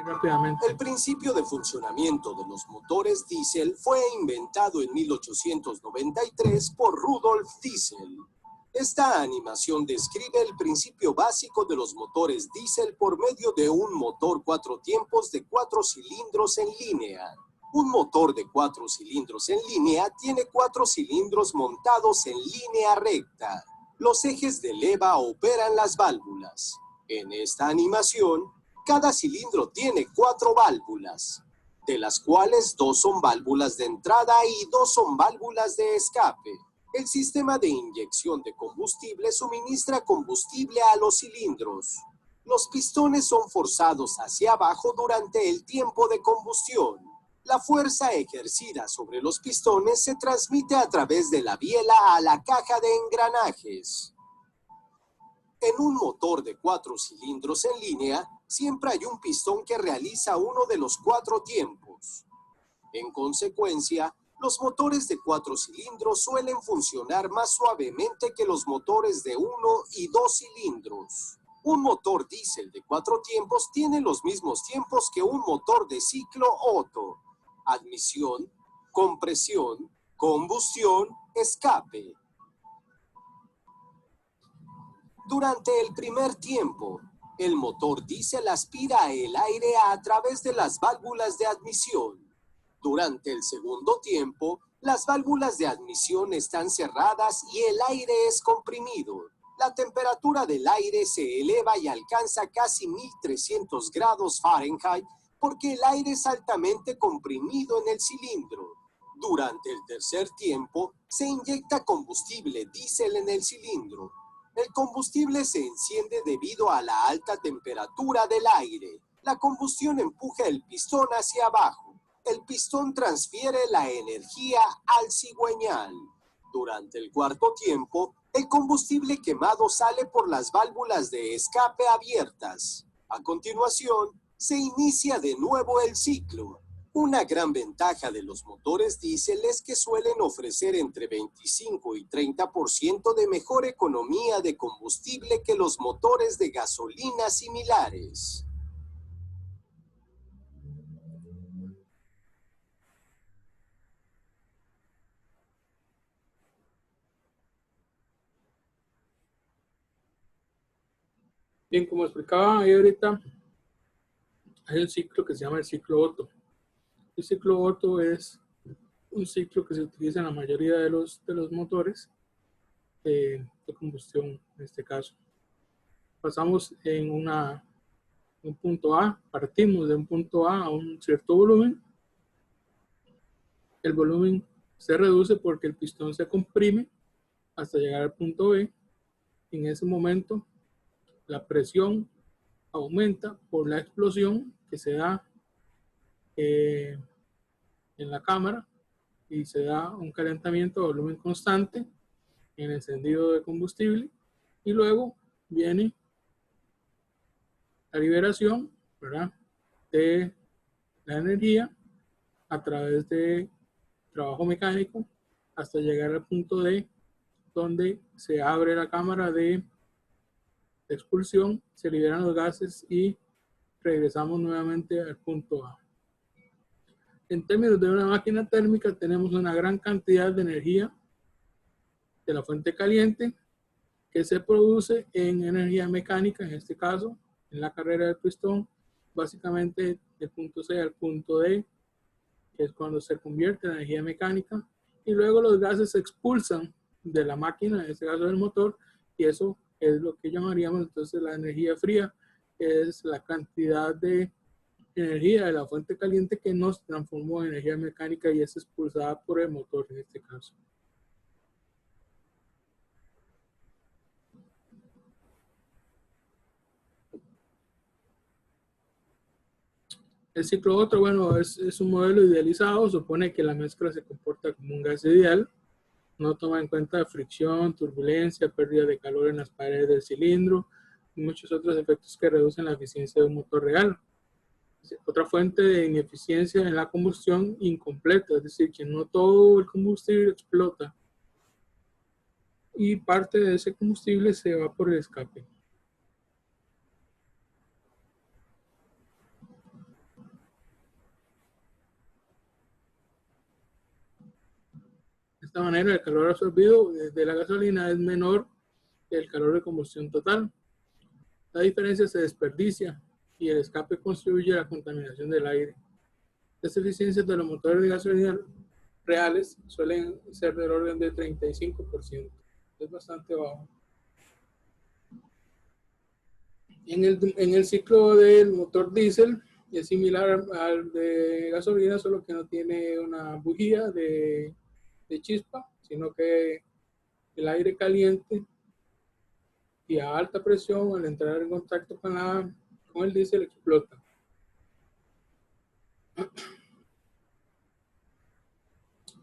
Rápidamente. El principio de funcionamiento de los motores diésel fue inventado en 1893 por Rudolf Diesel. Esta animación describe el principio básico de los motores diésel por medio de un motor 4 tiempos de 4 cilindros en línea. Un motor de 4 cilindros en línea tiene 4 cilindros montados en línea recta. Los ejes de leva operan las válvulas. En esta animación, cada cilindro tiene 4 válvulas, de las cuales 2 son válvulas de entrada y 2 son válvulas de escape. El sistema de inyección de combustible suministra combustible a los cilindros. Los pistones son forzados hacia abajo durante el tiempo de combustión. La fuerza ejercida sobre los pistones se transmite a través de la biela a la caja de engranajes. En un motor de 4 cilindros en línea, siempre hay un pistón que realiza uno de los 4 tiempos. En consecuencia, los motores de 4 cilindros suelen funcionar más suavemente que los motores de 1 y 2 cilindros. Un motor diésel de 4 tiempos tiene los mismos tiempos que un motor de ciclo Otto: admisión, compresión, combustión, escape. Durante el primer tiempo, el motor diésel aspira el aire a través de las válvulas de admisión. Durante el segundo tiempo, las válvulas de admisión están cerradas y el aire es comprimido. La temperatura del aire se eleva y alcanza casi 1300 grados Fahrenheit porque el aire es altamente comprimido en el cilindro. Durante el tercer tiempo, se inyecta combustible diésel en el cilindro. El combustible se enciende debido a la alta temperatura del aire. La combustión empuja el pistón hacia abajo. El pistón transfiere la energía al cigüeñal. Durante el cuarto tiempo, el combustible quemado sale por las válvulas de escape abiertas. A continuación, se inicia de nuevo el ciclo. Una gran ventaja de los motores diésel es que suelen ofrecer entre 25 y 30% de mejor economía de combustible que los motores de gasolina similares. Bien, como explicaba ahí ahorita, hay un ciclo que se llama el ciclo Otto. El ciclo Otto es un ciclo que se utiliza en la mayoría de los motores de combustión, en este caso. Pasamos en un punto A, partimos de un punto A a un cierto volumen. El volumen se reduce porque el pistón se comprime hasta llegar al punto B. En ese momento, la presión aumenta por la explosión que se da en la cámara y se da un calentamiento a volumen constante en el encendido de combustible, y luego viene la liberación, ¿verdad?, de la energía a través de trabajo mecánico hasta llegar al punto D, donde se abre la cámara de expulsión, se liberan los gases y regresamos nuevamente al punto A. En términos de una máquina térmica, tenemos una gran cantidad de energía de la fuente caliente que se produce en energía mecánica, en este caso, en la carrera del pistón, básicamente del punto C al punto D, que es cuando se convierte en energía mecánica, y luego los gases se expulsan de la máquina, en este caso del motor, y eso es lo que llamaríamos entonces la energía fría, que es la cantidad de energía de la fuente caliente que nos transformó en energía mecánica y es expulsada por el motor en este caso. El ciclo Otto, bueno, es un modelo idealizado, supone que la mezcla se comporta como un gas ideal, no toma en cuenta fricción, turbulencia, pérdida de calor en las paredes del cilindro y muchos otros efectos que reducen la eficiencia de un motor real. Otra fuente de ineficiencia en la combustión incompleta, es decir, que no todo el combustible explota y parte de ese combustible se va por el escape. De esta manera, el calor absorbido de la gasolina es menor que el calor de combustión total. La diferencia se desperdicia y el escape contribuye a la contaminación del aire. Las eficiencias de los motores de gasolina reales suelen ser del orden de 35%. Es bastante bajo. En el ciclo del motor diésel es similar al de gasolina, solo que no tiene una bujía de chispa, sino que el aire caliente y a alta presión al entrar en contacto con el diésel explota.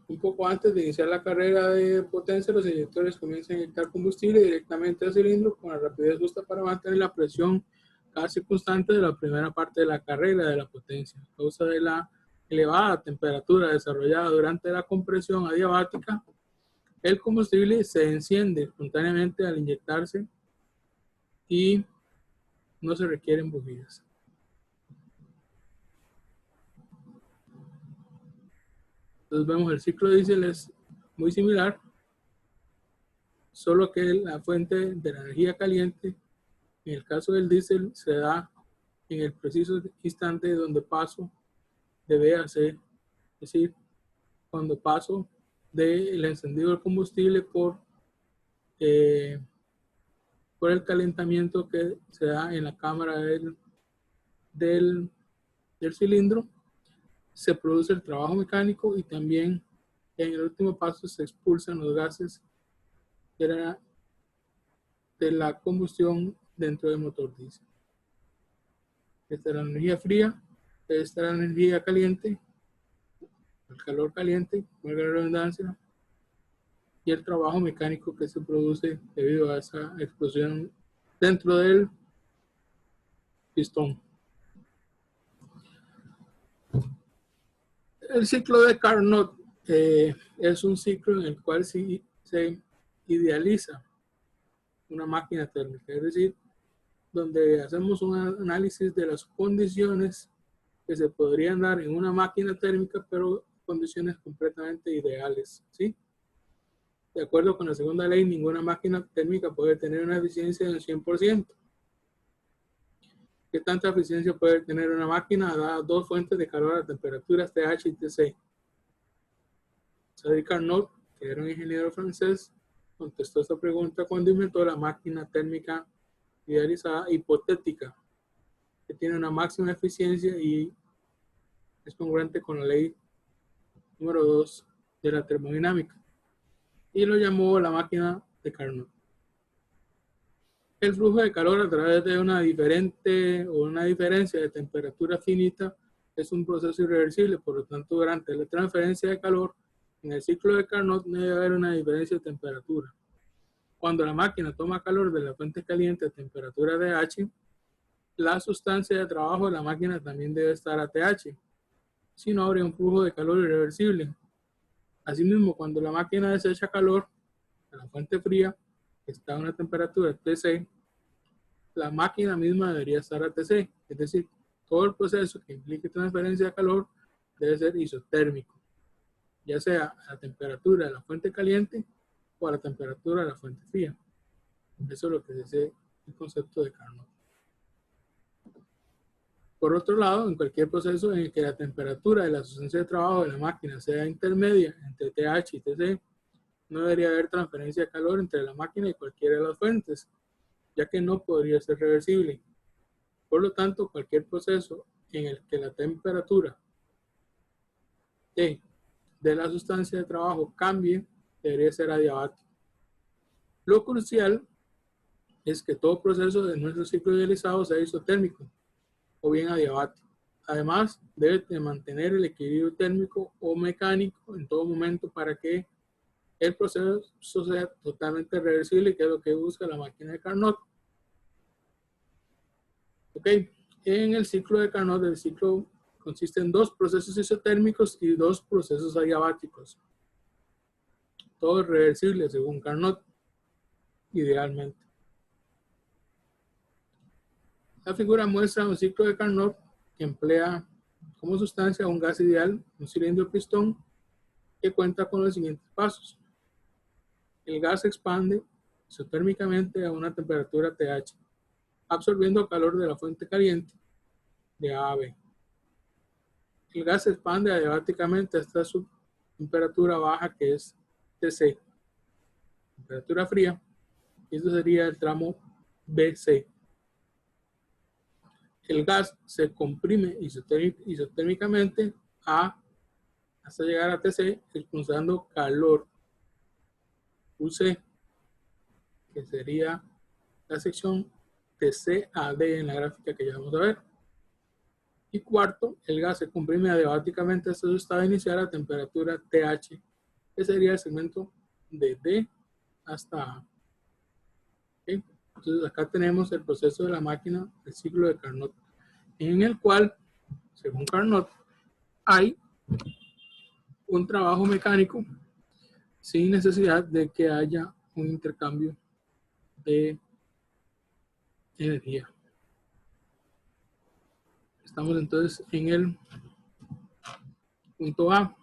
Un poco antes de iniciar la carrera de potencia, los inyectores comienzan a inyectar combustible directamente al cilindro con la rapidez justa para mantener la presión casi constante de la primera parte de la carrera de la potencia. A causa de la elevada temperatura desarrollada durante la compresión adiabática, el combustible se enciende espontáneamente al inyectarse y no se requieren bujías. Entonces vemos el ciclo de diésel es muy similar, solo que la fuente de la energía caliente, en el caso del diésel, se da en el preciso instante donde paso debe hacer, es decir, cuando paso del encendido del combustible por el calentamiento que se da en la cámara del cilindro, se produce el trabajo mecánico y también en el último paso se expulsan los gases de la combustión dentro del motor diésel. Esta es la energía fría, esta es la energía caliente, el calor caliente, valga la redundancia, y el trabajo mecánico que se produce debido a esa explosión dentro del pistón. El ciclo de Carnot es un ciclo en el cual se idealiza una máquina térmica, es decir, donde hacemos un análisis de las condiciones que se podrían dar en una máquina térmica, pero condiciones completamente ideales, ¿sí? De acuerdo con la segunda ley, ninguna máquina térmica puede tener una eficiencia del 100%. ¿Qué tanta eficiencia puede tener una máquina dada dos fuentes de calor a temperaturas TH y TC? Sadi Carnot, que era un ingeniero francés, contestó esta pregunta cuando inventó la máquina térmica idealizada hipotética, que tiene una máxima eficiencia y es congruente con la ley número 2 de la termodinámica, y lo llamó la máquina de Carnot. El flujo de calor a través de una diferencia de temperatura finita es un proceso irreversible, por lo tanto, durante la transferencia de calor en el ciclo de Carnot no debe haber una diferencia de temperatura. Cuando la máquina toma calor de la fuente caliente a temperatura TH, la sustancia de trabajo de la máquina también debe estar a TH, si no habría un flujo de calor irreversible. Asimismo, cuando la máquina desecha calor de la fuente fría, que está a una temperatura TC, la máquina misma debería estar a TC, es decir, todo el proceso que implique transferencia de calor debe ser isotérmico, ya sea a la temperatura de la fuente caliente o a la temperatura de la fuente fría. Eso es lo que dice el concepto de Carnot. Por otro lado, en cualquier proceso en el que la temperatura de la sustancia de trabajo de la máquina sea intermedia entre TH y TC, no debería haber transferencia de calor entre la máquina y cualquiera de las fuentes, ya que no podría ser reversible. Por lo tanto, cualquier proceso en el que la temperatura de la sustancia de trabajo cambie debería ser adiabático. Lo crucial es que todo proceso de nuestro ciclo idealizado sea isotérmico o bien adiabático. además debe de mantener el equilibrio térmico o mecánico en todo momento para que el proceso sea totalmente reversible, que es lo que busca la máquina de Carnot. Ok, en el ciclo de Carnot, el ciclo consiste en 2 procesos isotérmicos y 2 procesos adiabáticos. Todo es reversible según Carnot, idealmente. La figura muestra un ciclo de Carnot que emplea como sustancia un gas ideal, un cilindro pistón, que cuenta con los siguientes pasos. El gas se expande isotérmicamente a una temperatura TH, absorbiendo calor de la fuente caliente de A a B. El gas se expande adiabáticamente hasta su temperatura baja, que es TC, temperatura fría, y eso sería el tramo BC. El gas se comprime isotérmicamente hasta llegar a TC, expulsando calor UC, que sería la sección TC a D en la gráfica que ya vamos a ver. Y cuarto, el gas se comprime adiabáticamente hasta su estado inicial a temperatura TH, que sería el segmento de D hasta A. ¿Okay? Entonces acá tenemos el proceso de la máquina del ciclo de Carnot, en el cual, según Carnot, hay un trabajo mecánico sin necesidad de que haya un intercambio de energía. Estamos entonces en el punto A.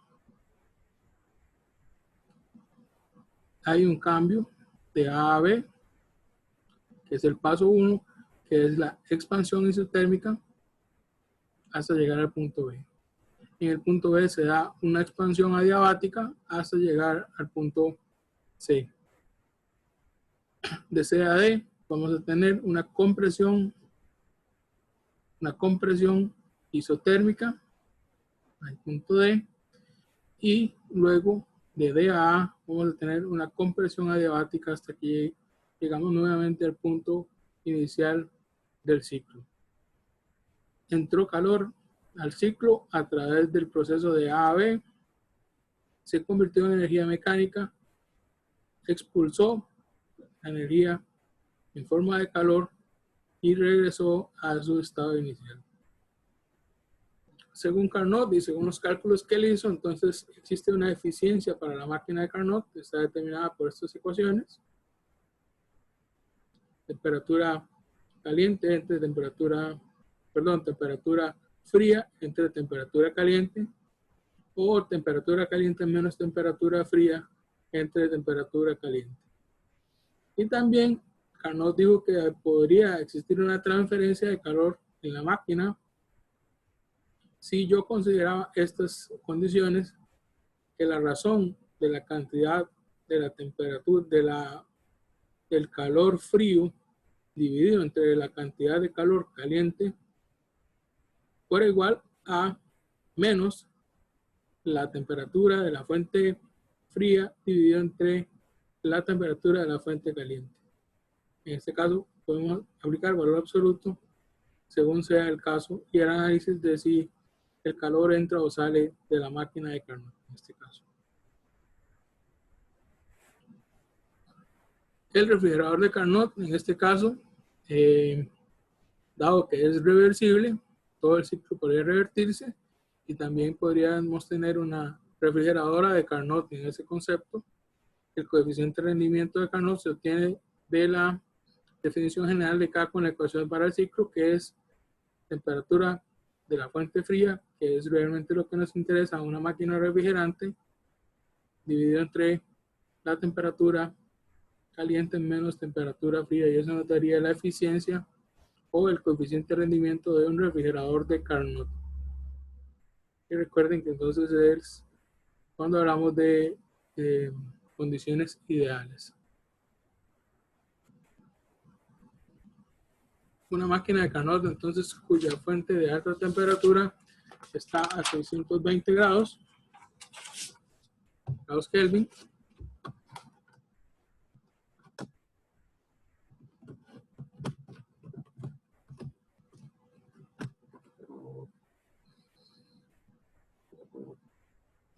Hay un cambio de A a B, que es el paso 1, que es la expansión isotérmica hasta llegar al punto B. En el punto B se da una expansión adiabática hasta llegar al punto C. De C a D vamos a tener una compresión isotérmica al punto D, y luego de D a A vamos a tener una compresión adiabática hasta que llegamos nuevamente al punto inicial del ciclo. Entró calor al ciclo a través del proceso de A a B, se convirtió en energía mecánica, expulsó la energía en forma de calor y regresó a su estado inicial. Según Carnot y según los cálculos que él hizo, entonces existe una eficiencia para la máquina de Carnot que está determinada por estas ecuaciones. Temperatura caliente entre temperatura fría entre temperatura caliente, o temperatura caliente menos temperatura fría entre temperatura caliente. Y también Carnot dijo que podría existir una transferencia de calor en la máquina si yo consideraba estas condiciones, que la razón de la cantidad de la temperatura del calor frío dividido entre la cantidad de calor caliente fuera igual a menos la temperatura de la fuente fría dividido entre la temperatura de la fuente caliente. En este caso podemos aplicar valor absoluto según sea el caso y el análisis de si el calor entra o sale de la máquina de Carnot en este caso. El refrigerador de Carnot en este caso, dado que es reversible, todo el ciclo podría revertirse, y también podríamos tener una refrigeradora de Carnot en ese concepto. El coeficiente de rendimiento de Carnot se obtiene de la definición general de K con la ecuación para el ciclo, que es temperatura de la fuente fría, que es realmente lo que nos interesa a una máquina refrigerante, dividido entre la temperatura caliente menos temperatura fría, y eso nos daría la eficiencia o el coeficiente de rendimiento de un refrigerador de Carnot. Y recuerden que entonces es cuando hablamos de condiciones ideales. Una máquina de Carnot, entonces, cuya fuente de alta temperatura está a 620 grados Kelvin.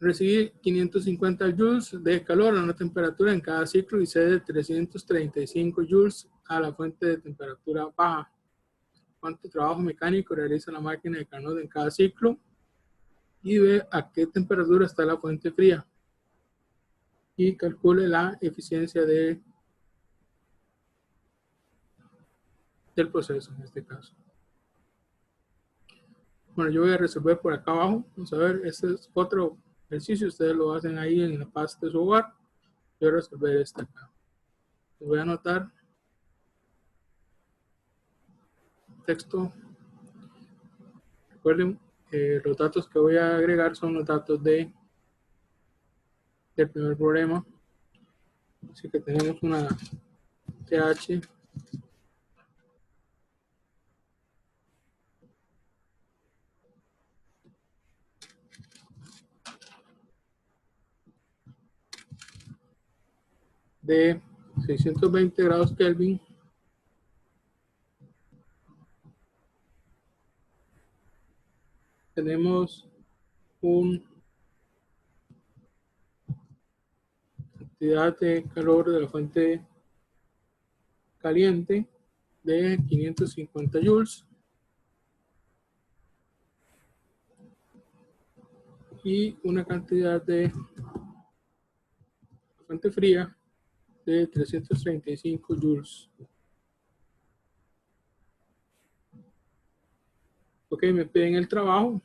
Recibí 550 joules de calor a una temperatura en cada ciclo y cede 335 joules a la fuente de temperatura baja. ¿Cuánto trabajo mecánico realiza la máquina de Carnot en cada ciclo? Y ve a qué temperatura está la fuente fría. Y calcule la eficiencia del proceso en este caso. Bueno, yo voy a resolver por acá abajo. Vamos a ver, este es otro ejercicio. Ustedes lo hacen ahí en la paz de su hogar. Yo voy a resolver este acá. Les voy a anotar texto. Recuerden, los datos que voy a agregar son los datos del primer problema. Así que tenemos una TH de 620 grados Kelvin tenemos una cantidad de calor de la fuente caliente de 550 joules y una cantidad de fuente fría de 335 joules. Ok, me piden el trabajo.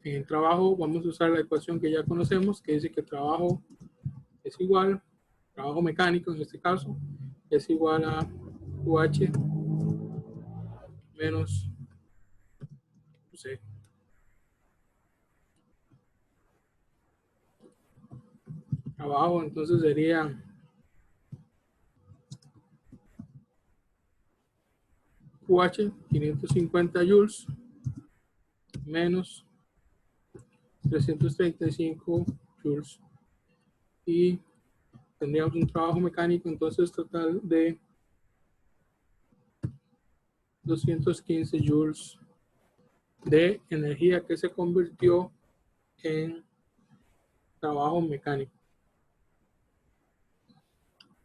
En el trabajo vamos a usar la ecuación que ya conocemos, que dice que trabajo es igual, trabajo mecánico en este caso, es igual a UH menos UC. Trabajo entonces sería UH 550 joules menos 335 joules y tendríamos un trabajo mecánico entonces total de 215 joules de energía que se convirtió en trabajo mecánico.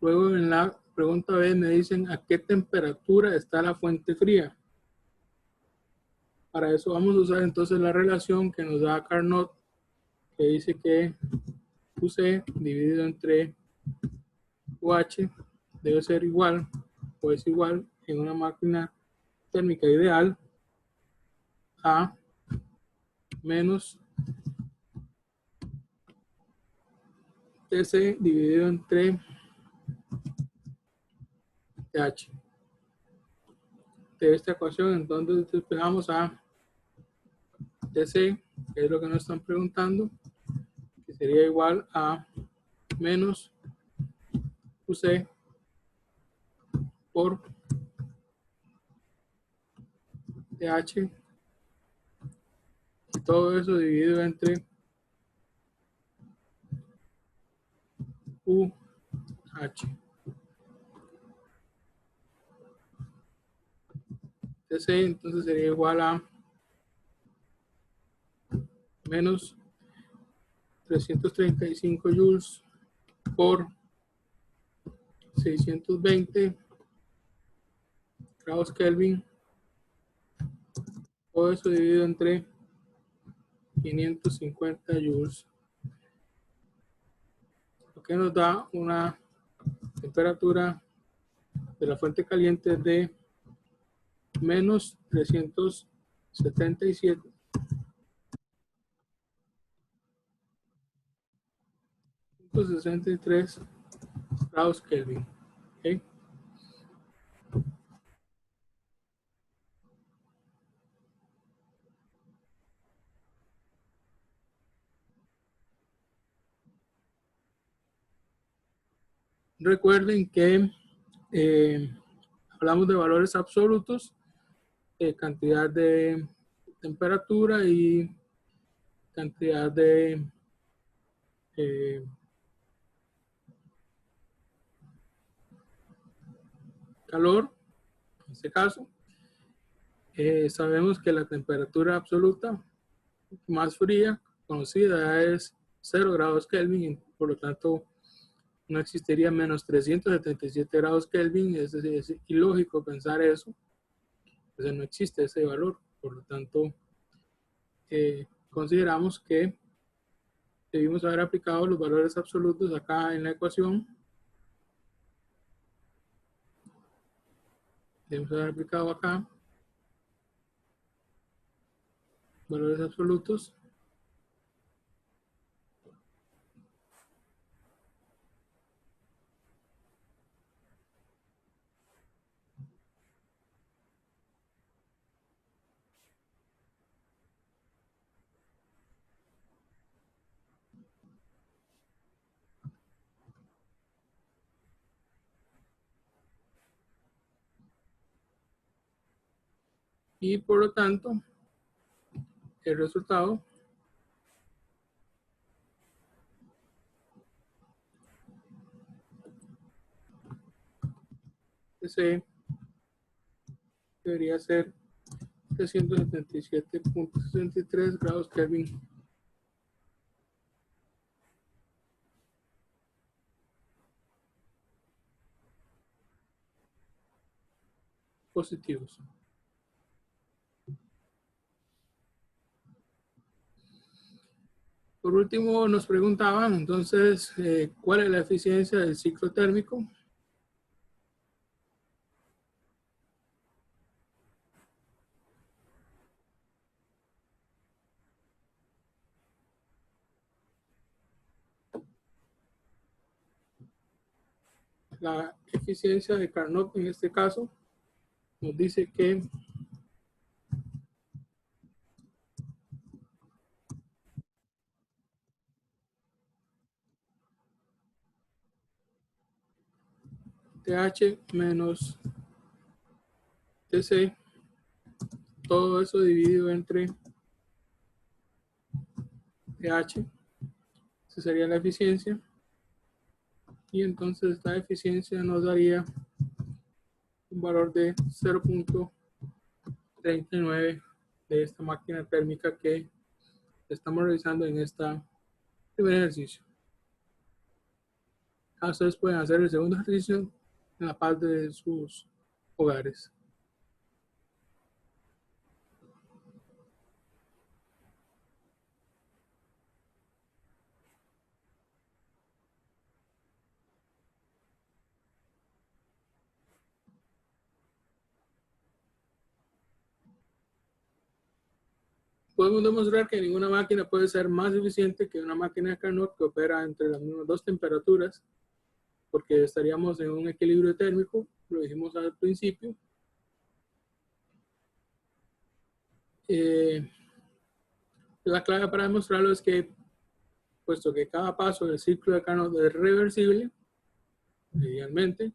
Luego en la pregunta B me dicen a qué temperatura está la fuente fría. Para eso vamos a usar entonces la relación que nos da Carnot, que dice que UC dividido entre UH debe ser igual o es igual en una máquina térmica ideal a menos TC dividido entre TH. De esta ecuación entonces despejamos a TC, que es lo que nos están preguntando, que sería igual a menos UC por TH y todo eso dividido entre UH. TC entonces sería igual a menos 335 joules por 620 grados Kelvin, todo eso dividido entre 550 joules, lo que nos da una temperatura de la fuente caliente de menos 363 grados Kelvin. ¿Okay? Recuerden que hablamos de valores absolutos, cantidad de temperatura y cantidad de calor. En este caso, sabemos que la temperatura absoluta más fría conocida es 0 grados Kelvin, por lo tanto no existiría menos 377 grados Kelvin. Es ilógico pensar eso, entonces no existe ese valor, por lo tanto consideramos que debimos haber aplicado los valores absolutos acá en la ecuación. Debemos haber aplicado acá valores absolutos. Y por lo tanto, el resultado ese debería ser 377.63 grados Kelvin positivos. Por último, nos preguntaban entonces cuál es la eficiencia del ciclo térmico. La eficiencia de Carnot en este caso nos dice que TH menos TC, todo eso dividido entre TH, esa sería la eficiencia, y entonces esta eficiencia nos daría un valor de 0.39 de esta máquina térmica que estamos realizando en este primer ejercicio. Ustedes pueden hacer el segundo ejercicio en la paz de sus hogares. Podemos demostrar que ninguna máquina puede ser más eficiente que una máquina de Carnot que opera entre las mismas dos temperaturas, porque estaríamos en un equilibrio térmico, lo dijimos al principio. La clave para demostrarlo es que, puesto que cada paso del ciclo de Carnot es reversible, idealmente,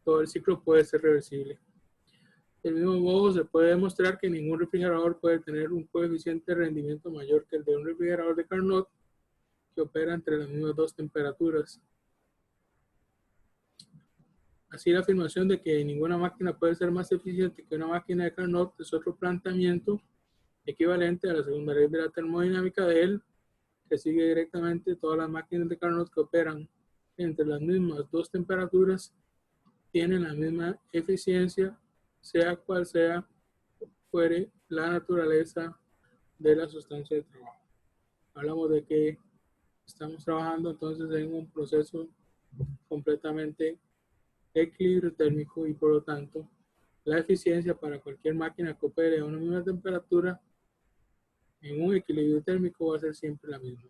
todo el ciclo puede ser reversible. Del mismo modo, se puede demostrar que ningún refrigerador puede tener un coeficiente de rendimiento mayor que el de un refrigerador de Carnot que opera entre las mismas dos temperaturas. Así, la afirmación de que ninguna máquina puede ser más eficiente que una máquina de Carnot es otro planteamiento equivalente a la segunda ley de la termodinámica de Él, que sigue directamente todas las máquinas de Carnot que operan entre las mismas dos temperaturas tienen la misma eficiencia, sea cual sea fuere la naturaleza de la sustancia de trabajo. Hablamos de que estamos trabajando entonces en un proceso completamente equilibrio térmico y por lo tanto la eficiencia para cualquier máquina que opere a una misma temperatura en un equilibrio térmico va a ser siempre la misma.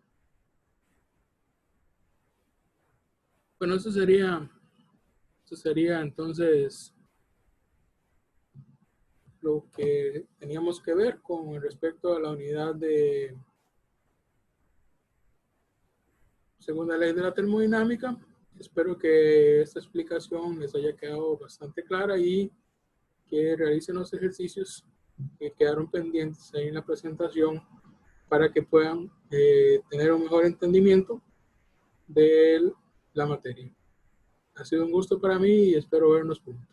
Bueno, eso sería entonces lo que teníamos que ver con respecto a la unidad de segunda ley de la termodinámica. Espero que esta explicación les haya quedado bastante clara y que realicen los ejercicios que quedaron pendientes ahí en la presentación para que puedan tener un mejor entendimiento de la materia. Ha sido un gusto para mí y espero vernos pronto.